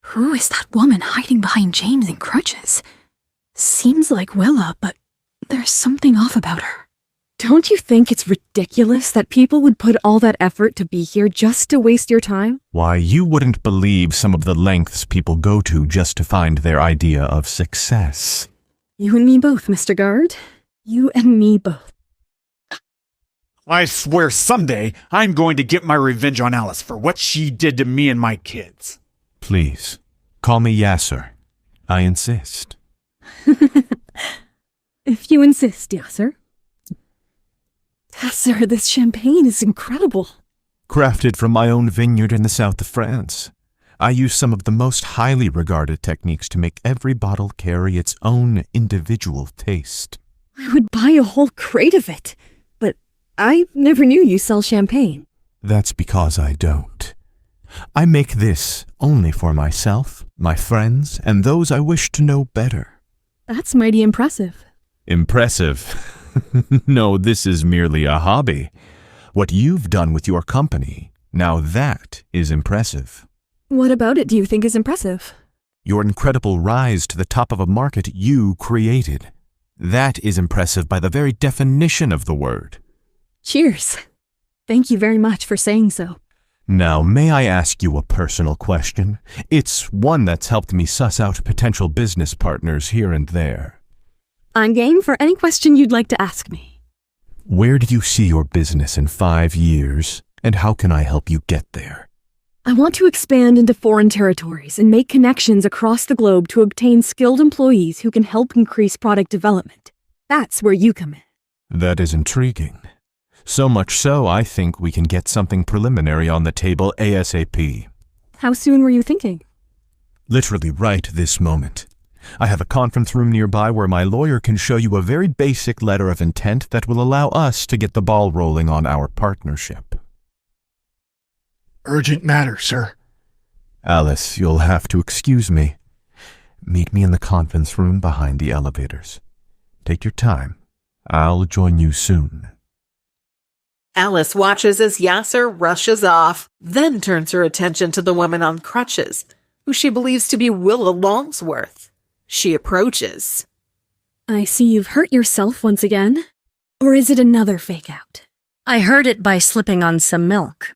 Who is that woman hiding behind James in crutches? Seems like Willa, but there's something off about her. Don't you think it's ridiculous that people would put all that effort to be here just to waste your time? Why, you wouldn't believe some of the lengths people go to just to find their idea of success. You and me both, Mr. Guard. You and me both. I swear someday I'm going to get my revenge on Alice for what she did to me and my kids. Please, call me Yasser. I insist. If you insist, Yasser. Yasser, this champagne is incredible. Crafted from my own vineyard in the south of France. I use some of the most highly regarded techniques to make every bottle carry its own individual taste. I would buy a whole crate of it, but I never knew you sell champagne. That's because I don't. I make this only for myself, my friends, and those I wish to know better. That's mighty impressive. Impressive? No, this is merely a hobby. What you've done with your company, now that is impressive. What about it do you think is impressive? Your incredible rise to the top of a market you created. That is impressive by the very definition of the word. Cheers. Thank you very much for saying so. Now, may I ask you a personal question? It's one that's helped me suss out potential business partners here and there. I'm game for any question you'd like to ask me. Where do you see your business in 5 years, and how can I help you get there? I want to expand into foreign territories and make connections across the globe to obtain skilled employees who can help increase product development. That's where you come in. That is intriguing. So much so, I think we can get something preliminary on the table ASAP. How soon were you thinking? Literally right this moment. I have a conference room nearby where my lawyer can show you a very basic letter of intent that will allow us to get the ball rolling on our partnership. Urgent matter, sir. Alice, you'll have to excuse me. Meet me in the conference room behind the elevators. Take your time. I'll join you soon. Alice watches as Yasser rushes off, then turns her attention to the woman on crutches, who she believes to be Willa Longsworth. She approaches. I see you've hurt yourself once again. Or is it another fake out? I heard it by slipping on some milk.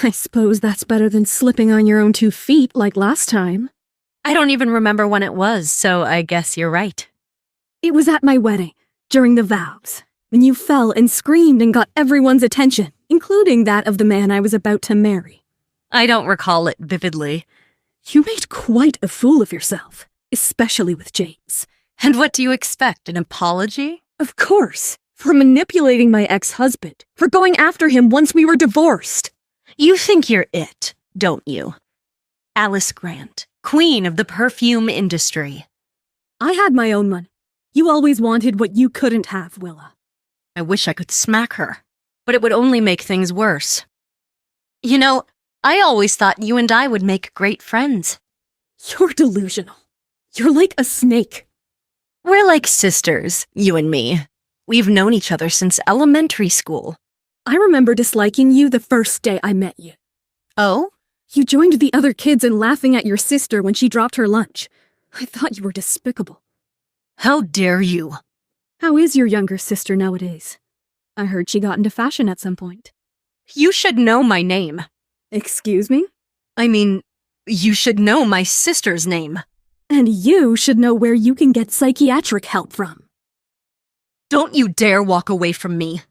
I suppose that's better than slipping on your own 2 feet like last time. I don't even remember when it was, so I guess you're right. It was at my wedding, during the vows, when you fell and screamed and got everyone's attention, including that of the man I was about to marry. I don't recall it vividly. You made quite a fool of yourself, especially with James. And what do you expect, an apology? Of course, for manipulating my ex-husband, for going after him once we were divorced. You think you're it, don't you? Alice Grant, queen of the perfume industry. I had my own money. You always wanted what you couldn't have, Willa. I wish I could smack her, but it would only make things worse. You know, I always thought you and I would make great friends. You're delusional. You're like a snake. We're like sisters, you and me. We've known each other since elementary school. I remember disliking you the first day I met you. Oh? You joined the other kids in laughing at your sister when she dropped her lunch. I thought you were despicable. How dare you? How is your younger sister nowadays? I heard she got into fashion at some point. You should know my name. Excuse me? I mean, you should know my sister's name. And you should know where you can get psychiatric help from. Don't you dare walk away from me.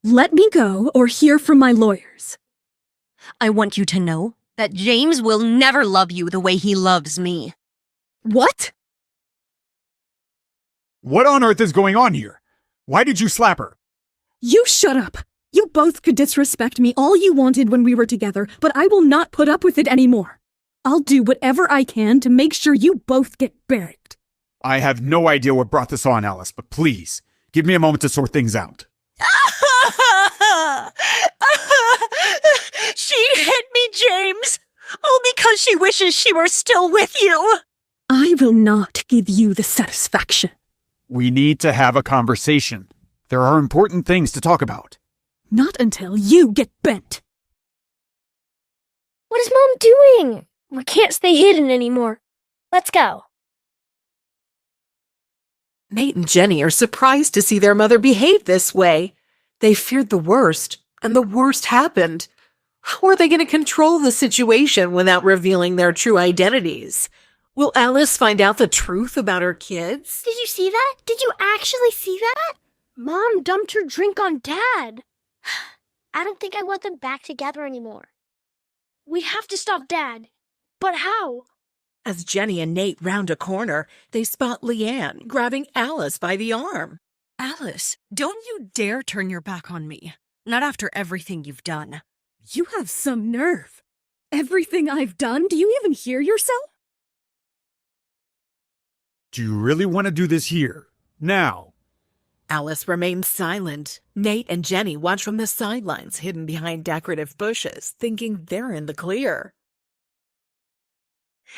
Let me go or hear from my lawyers. I want you to know that James will never love you the way he loves me. What? What on earth is going on here? Why did you slap her? You shut up. You both could disrespect me all you wanted when we were together, but I will not put up with it anymore. I'll do whatever I can to make sure you both get buried. I have no idea what brought this on, Alice, but please, give me a moment to sort things out. She hit me, James, all because she wishes she were still with you. I will not give you the satisfaction. We need to have a conversation. There are important things to talk about. Not until you get bent. What is Mom doing? We can't stay hidden anymore. Let's go. Nate and Jenny are surprised to see their mother behave this way. They feared the worst, and the worst happened. How are they going to control the situation without revealing their true identities? Will Alice find out the truth about her kids? Did you see that? Did you actually see that? Mom dumped her drink on Dad. I don't think I want them back together anymore. We have to stop Dad. But how? As Jenny and Nate round a corner, they spot Leanne grabbing Alice by the arm. Alice, don't you dare turn your back on me. Not after everything you've done. You have some nerve. Everything I've done? Do you even hear yourself? Do you really want to do this here? Now? Alice remains silent. Nate and Jenny watch from the sidelines, hidden behind decorative bushes, thinking they're in the clear.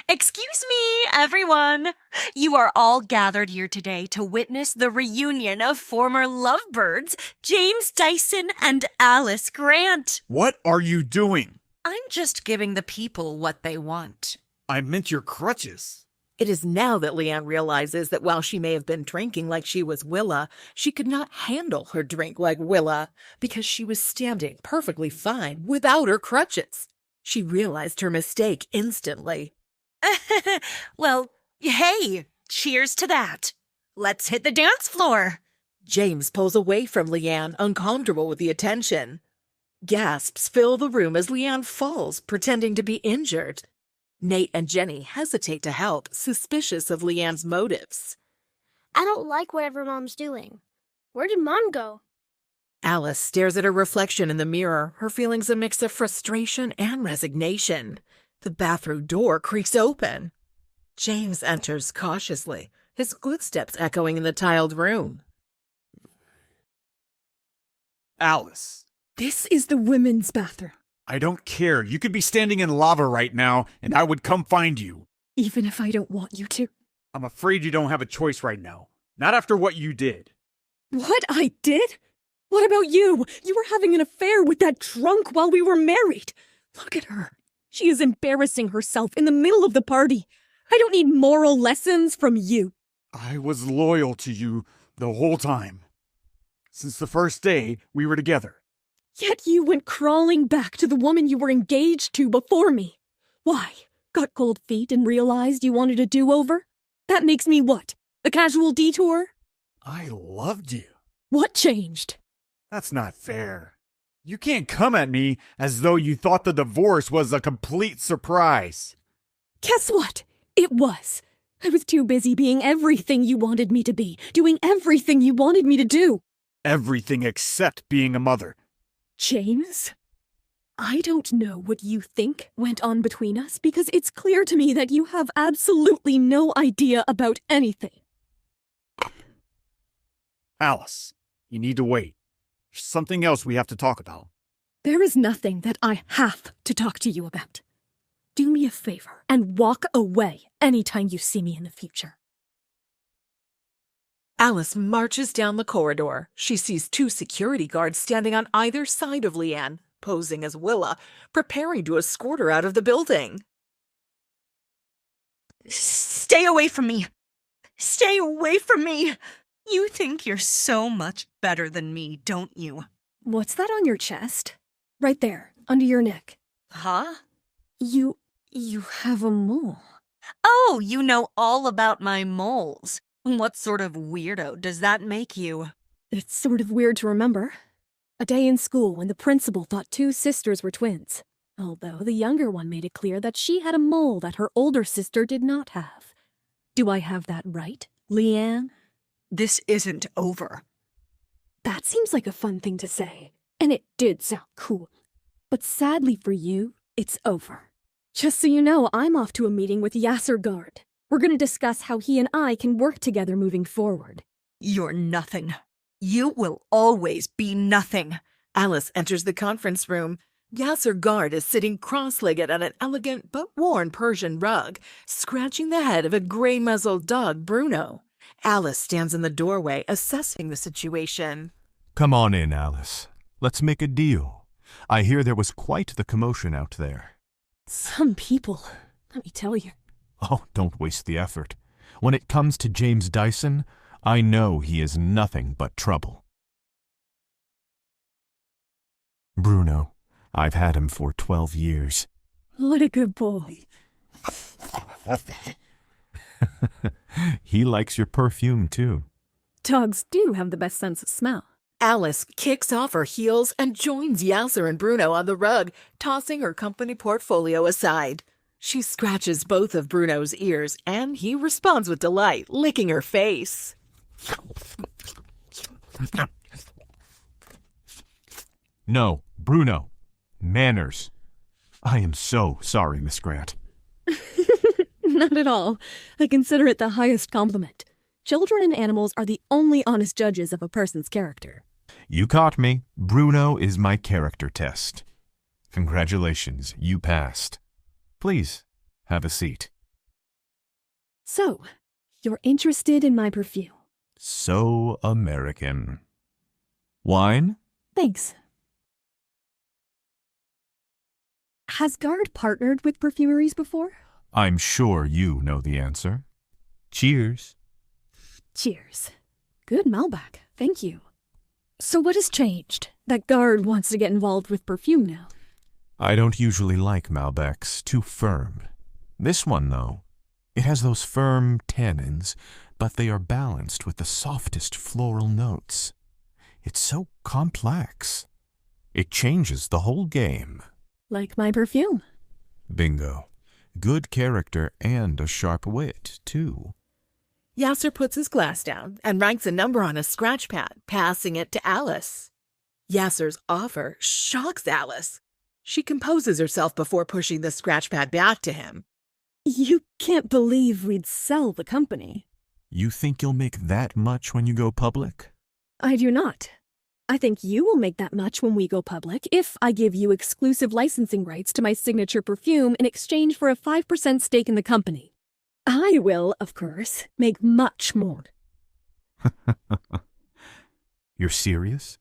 Excuse me, everyone. You are all gathered here today to witness the reunion of former lovebirds, James Dyson and Alice Grant. What are you doing? I'm just giving the people what they want. I meant your crutches. It is now that Leanne realizes that while she may have been drinking like she was Willa, she could not handle her drink like Willa because she was standing perfectly fine without her crutches. She realized her mistake instantly. Well, hey, cheers to that. Let's hit the dance floor. James pulls away from Leanne, uncomfortable with the attention. Gasps fill the room as Leanne falls, pretending to be injured. Nate and Jenny hesitate to help, suspicious of Leanne's motives. I don't like whatever Mom's doing. Where did Mom go? Alice stares at her reflection in the mirror, her feelings a mix of frustration and resignation. The bathroom door creaks open. James enters cautiously, his footsteps echoing in the tiled room. Alice. This is the women's bathroom. I don't care. You could be standing in lava right now, and I would come find you. Even if I don't want you to. I'm afraid you don't have a choice right now. Not after what you did. What I did? What about you? You were having an affair with that drunk while we were married. Look at her. She is embarrassing herself in the middle of the party. I don't need moral lessons from you. I was loyal to you the whole time. Since the first day we were together. Yet you went crawling back to the woman you were engaged to before me. Why? Got cold feet and realized you wanted a do-over? That makes me what? A casual detour? I loved you. What changed? That's not fair. You can't come at me as though you thought the divorce was a complete surprise. Guess what? It was. I was too busy being everything you wanted me to be, doing everything you wanted me to do. Everything except being a mother. James, I don't know what you think went on between us because it's clear to me that you have absolutely no idea about anything. Alice, you need to wait. There's something else we have to talk about. There is nothing that I have to talk to you about. Do me a favor and walk away anytime you see me in the future. Alice marches down the corridor. She sees 2 security guards standing on either side of Leanne, posing as Willa, preparing to escort her out of the building. Stay away from me. Stay away from me. You think you're so much better than me, don't you? What's that on your chest? Right there, under your neck. Huh? You have a mole. Oh, you know all about my moles. What sort of weirdo does that make you? It's sort of weird to remember. A day in school when the principal thought two sisters were twins, although the younger one made it clear that she had a mole that her older sister did not have. Do I have that right, Leanne? This isn't over. That seems like a fun thing to say, and it did sound cool. But sadly for you, it's over. Just so you know, I'm off to a meeting with Yasser Guard. We're going to discuss how he and I can work together moving forward. You're nothing. You will always be nothing. Alice enters the conference room. Yasser Guard is sitting cross-legged on an elegant but worn Persian rug, scratching the head of a gray-muzzled dog, Bruno. Alice stands in the doorway, assessing the situation. Come on in, Alice. Let's make a deal. I hear there was quite the commotion out there. Some people, let me tell you. Oh, don't waste the effort. When it comes to James Dyson, I know he is nothing but trouble. Bruno, I've had him for 12 years. What a good boy. He likes your perfume, too. Dogs do have the best sense of smell. Alice kicks off her heels and joins Yasser and Bruno on the rug, tossing her company portfolio aside. She scratches both of Bruno's ears, and he responds with delight, licking her face. No, Bruno. Manners. I am so sorry, Miss Grant. Not at all. I consider it the highest compliment. Children and animals are the only honest judges of a person's character. You caught me. Bruno is my character test. Congratulations, you passed. Please, have a seat. So, you're interested in my perfume? So American. Wine? Thanks. Has Guard partnered with perfumeries before? I'm sure you know the answer. Cheers. Cheers. Good Malbec, thank you. So what has changed that Guard wants to get involved with perfume now? I don't usually like Malbecs, too firm. This one, though, it has those firm tannins, but they are balanced with the softest floral notes. It's so complex. It changes the whole game. Like my perfume. Bingo. Good character and a sharp wit, too. Yasser puts his glass down and writes a number on a scratch pad, passing it to Alice. Yasser's offer shocks Alice. She composes herself before pushing the scratch pad back to him. You can't believe we'd sell the company. You think you'll make that much when you go public? I do not. I think you will make that much when we go public if I give you exclusive licensing rights to my signature perfume in exchange for a 5% stake in the company. I will, of course, make much more. You're serious?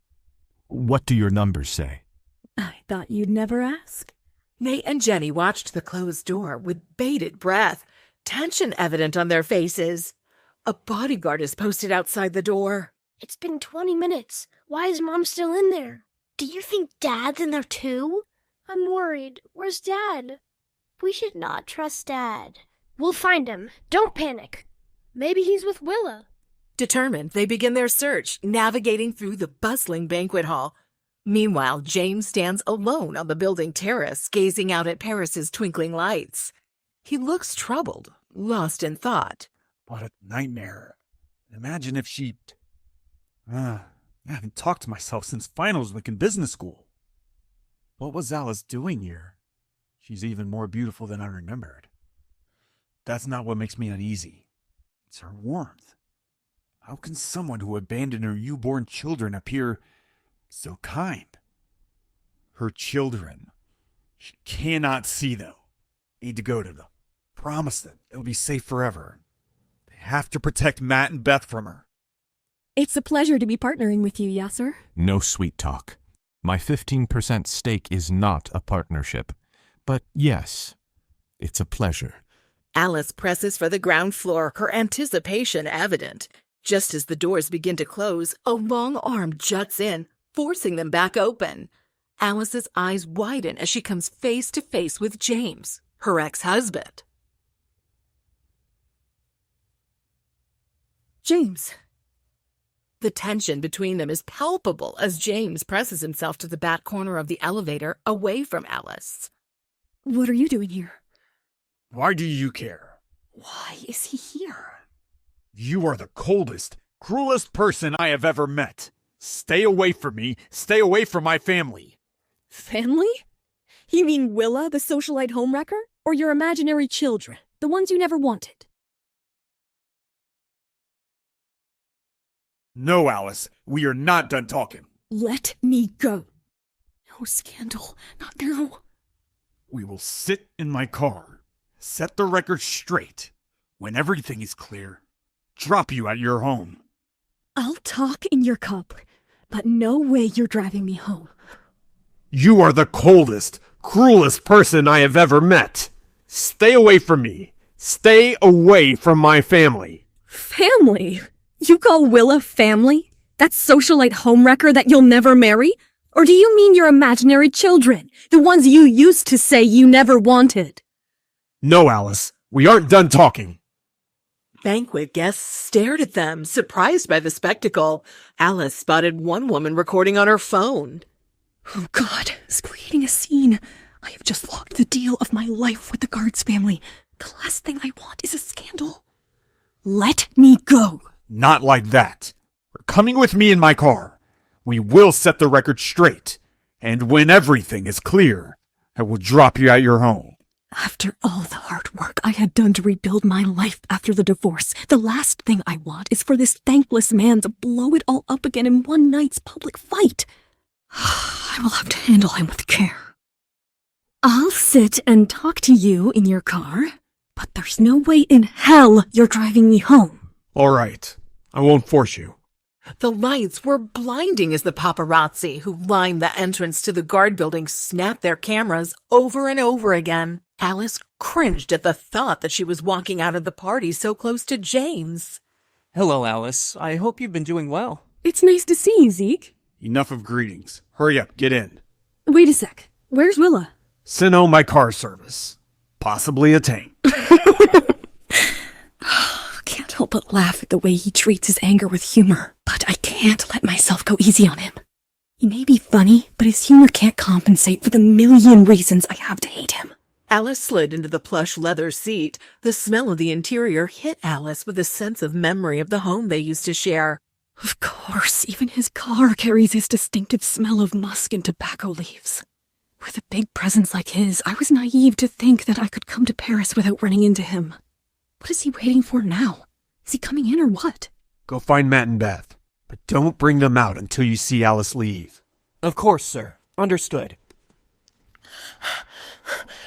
What do your numbers say? I thought you'd never ask. Nate and Jenny watched the closed door with bated breath, tension evident on their faces. A bodyguard is posted outside the door. It's been 20 minutes. Why is Mom still in there? Do you think Dad's in there too? I'm worried. Where's Dad? We should not trust Dad. We'll find him. Don't panic. Maybe he's with Willa. Determined, they begin their search, navigating through the bustling banquet hall. Meanwhile, James stands alone on the building terrace, gazing out at Paris's twinkling lights. He looks troubled, lost in thought. What a nightmare. Imagine if she... I haven't talked to myself since finals week in business school. What was Alice doing here? She's even more beautiful than I remembered. That's not what makes me uneasy. It's her warmth. How can someone who abandoned her newborn children appear so kind? Her children. She cannot see them. Need to go to them. Promise them it'll be safe forever. They have to protect Matt and Beth from her. It's a pleasure to be partnering with you, Yasser. No sweet talk. My 15% stake is not a partnership. But yes, it's a pleasure. Alice presses for the ground floor, her anticipation evident. Just as the doors begin to close, a long arm juts in, forcing them back open. Alice's eyes widen as she comes face to face with James, her ex-husband. James. The tension between them is palpable as James presses himself to the back corner of the elevator away from Alice. What are you doing here? Why do you care? Why is he here? You are the coldest, cruelest person I have ever met. Stay away from me. Stay away from my family. Family? You mean Willa, the socialite homewrecker? Or your imaginary children, the ones you never wanted? No, Alice, we are not done talking. Let me go. No scandal, not now. We will sit in my car, set the record straight. When everything is clear, drop you at your home. I'll talk in your cup, but no way you're driving me home. You are the coldest, cruelest person I have ever met. Stay away from me. Stay away from my family. Family? You call Willa family? That socialite homewrecker that you'll never marry? Or do you mean your imaginary children, the ones you used to say you never wanted? No, Alice, we aren't done talking. Banquet guests stared at them, surprised by the spectacle. Alice spotted one woman recording on her phone. Oh God, it's creating a scene. I have just locked the deal of my life with the Guards family. The last thing I want is a scandal. Let me go. Not like that. We're coming with me in my car. We will set the record straight. And when everything is clear, I will drop you at your home. After all the hard work I had done to rebuild my life after the divorce, the last thing I want is for this thankless man to blow it all up again in one night's public fight. I will have to handle him with care. I'll sit and talk to you in your car, but there's no way in hell you're driving me home. All right. I won't force you. The lights were blinding as the paparazzi who lined the entrance to the guard building snapped their cameras over and over again. Alice cringed at the thought that she was walking out of the party so close to James. Hello, Alice. I hope you've been doing well. It's nice to see you, Zeke. Enough of greetings. Hurry up, get in. Wait a sec. Where's Willa? Sent home my car service. Possibly a tank. Can't help but laugh at the way he treats his anger with humor, but I can't let myself go easy on him. He may be funny, but his humor can't compensate for the million reasons I have to hate him. Alice slid into the plush leather seat. The smell of the interior hit Alice with a sense of memory of the home they used to share. Of course, even his car carries his distinctive smell of musk and tobacco leaves. With a big presence like his, I was naive to think that I could come to Paris without running into him. What is he waiting for now? Is he coming in or what? Go find Matt and Beth, but don't bring them out until you see Alice leave. Of course, sir. Understood.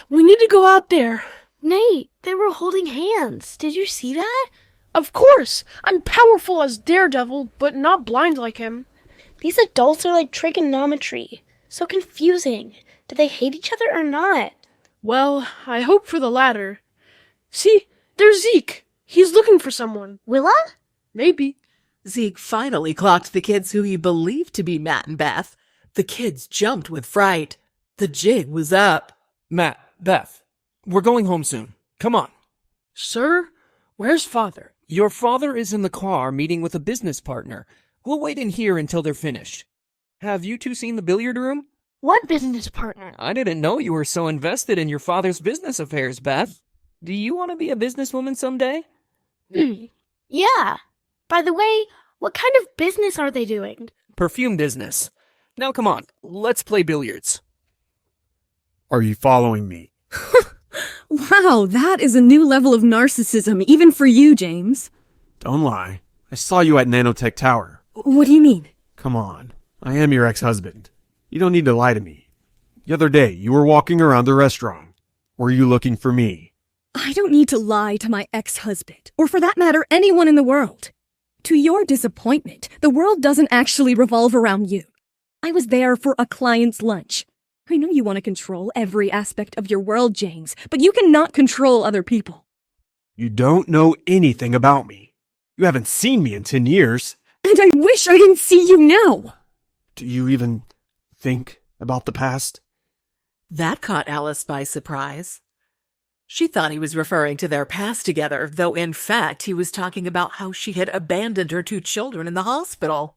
We need to go out there. Nate, they were holding hands. Did you see that? Of course. I'm powerful as Daredevil, but not blind like him. These adults are like trigonometry. So confusing. Do they hate each other or not? Well, I hope for the latter. See, there's Zeke. He's looking for someone. Willa? Maybe. Zeke finally clocked the kids who he believed to be Matt and Beth. The kids jumped with fright. The jig was up. Matt, Beth, we're going home soon. Come on. Sir, where's Father? Your father is in the car meeting with a business partner. We'll wait in here until they're finished. Have you two seen the billiard room? What business partner? I didn't know you were so invested in your father's business affairs, Beth. Do you want to be a businesswoman someday? Yeah. By the way, what kind of business are they doing? Perfume business. Now come on, let's play billiards. Are you following me? Wow, that is a new level of narcissism, even for you, James. Don't lie. I saw you at Nanotech Tower. What do you mean? Come on. I am your ex-husband. You don't need to lie to me. The other day, you were walking around the restaurant. Were you looking for me? I don't need to lie to my ex-husband, or for that matter, anyone in the world. To your disappointment, the world doesn't actually revolve around you. I was there for a client's lunch. I know you want to control every aspect of your world, James, but you cannot control other people. You don't know anything about me. You haven't seen me in 10 years. And I wish I didn't see you now. Do you even think about the past? That caught Alice by surprise. She thought he was referring to their past together, though in fact he was talking about how she had abandoned her 2 children in the hospital.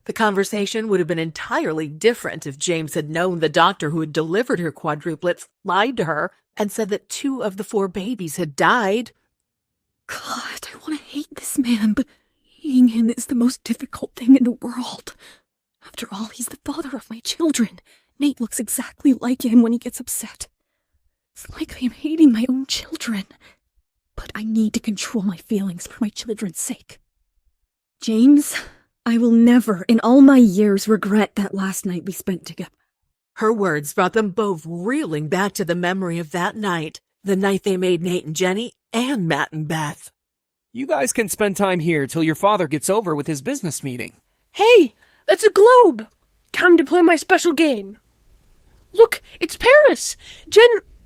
The conversation would have been entirely different if James had known the doctor who had delivered her quadruplets lied to her and said that 2 of the 4 babies had died. God, I want to hate this man, but hating him is the most difficult thing in the world. After all, he's the father of my children. Nate looks exactly like him when he gets upset. It's like I'm hating my own children. But I need to control my feelings for my children's sake. James, I will never in all my years regret that last night we spent together. Her words brought them both reeling back to the memory of that night, the night they made Nate and Jenny and Matt and Beth. You guys can spend time here till your father gets over with his business meeting. Hey, that's a globe! Time to play my special game. Look, it's Paris!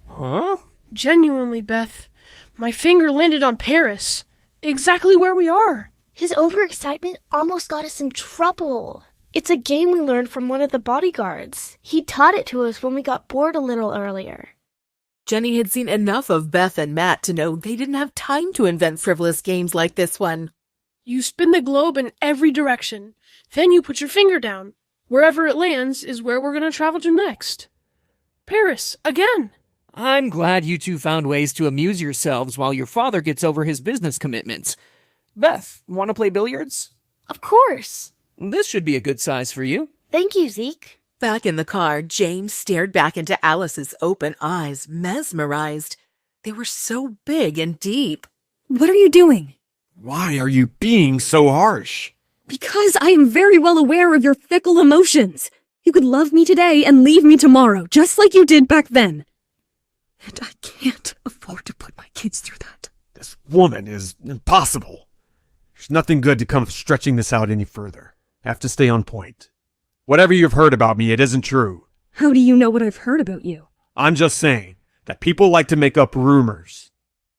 Huh? Genuinely, Beth. My finger landed on Paris. Exactly where we are. His overexcitement almost got us in trouble. It's a game we learned from one of the bodyguards. He taught it to us when we got bored a little earlier. Jenny had seen enough of Beth and Matt to know they didn't have time to invent frivolous games like this one. You spin the globe in every direction. Then you put your finger down. Wherever it lands is where we're going to travel to next. Paris, again. I'm glad you two found ways to amuse yourselves while your father gets over his business commitments. Beth, want to play billiards? Of course. This should be a good size for you. Thank you, Zeke. Back in the car, James stared back into Alice's open eyes, mesmerized. They were so big and deep. What are you doing? Why are you being so harsh? Because I am very well aware of your fickle emotions. You could love me today and leave me tomorrow, just like you did back then. And I can't afford to put my kids through that. This woman is impossible. There's nothing good to come of stretching this out any further. I have to stay on point. Whatever you've heard about me, it isn't true. How do you know what I've heard about you? I'm just saying that people like to make up rumors.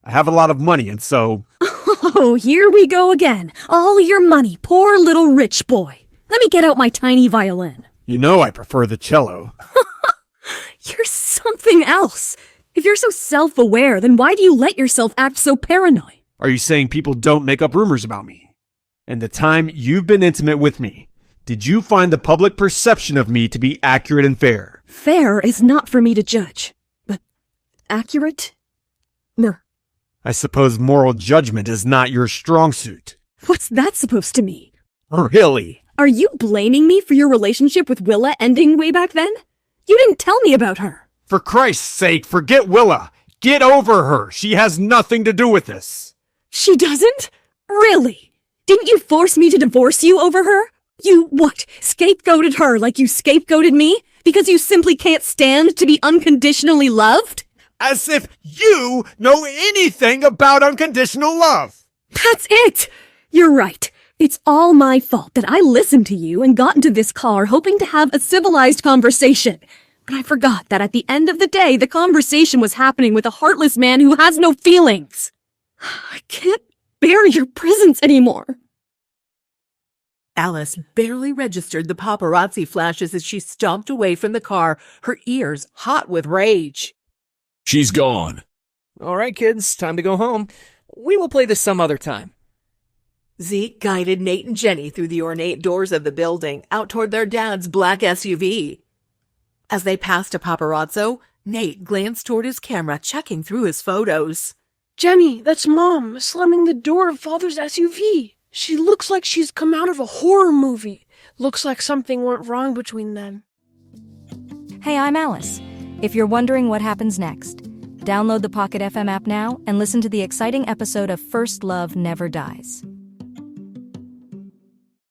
I have a lot of money, and so... Oh, here we go again. All your money, poor little rich boy. Let me get out my tiny violin. You know I prefer the cello. You're something else. If you're so self-aware, then why do you let yourself act so paranoid? Are you saying people don't make up rumors about me? And the time you've been intimate with me, did you find the public perception of me to be accurate and fair? Fair is not for me to judge, but accurate? No. I suppose moral judgment is not your strong suit. What's that supposed to mean? Really? Are you blaming me for your relationship with Willa ending way back then? You didn't tell me about her. For Christ's sake, forget Willa. Get over her. She has nothing to do with this. She doesn't? Really? Didn't you force me to divorce you over her? You, what, scapegoated her like you scapegoated me? Because you simply can't stand to be unconditionally loved? As if you know anything about unconditional love. That's it! You're right. It's all my fault that I listened to you and got into this car hoping to have a civilized conversation. But I forgot that at the end of the day, the conversation was happening with a heartless man who has no feelings. I can't bear your presence anymore. Alice barely registered the paparazzi flashes as she stomped away from the car, her ears hot with rage. She's gone. All right, kids, time to go home. We will play this some other time. Zeke guided Nate and Jenny through the ornate doors of the building, out toward their dad's black SUV. As they passed a paparazzo, Nate glanced toward his camera, checking through his photos. Jenny, that's Mom, slamming the door of Father's SUV. She looks like she's come out of a horror movie. Looks like something went wrong between them. Hey, I'm Alice. If you're wondering what happens next, download the Pocket FM app now and listen to the exciting episode of First Love Never Dies.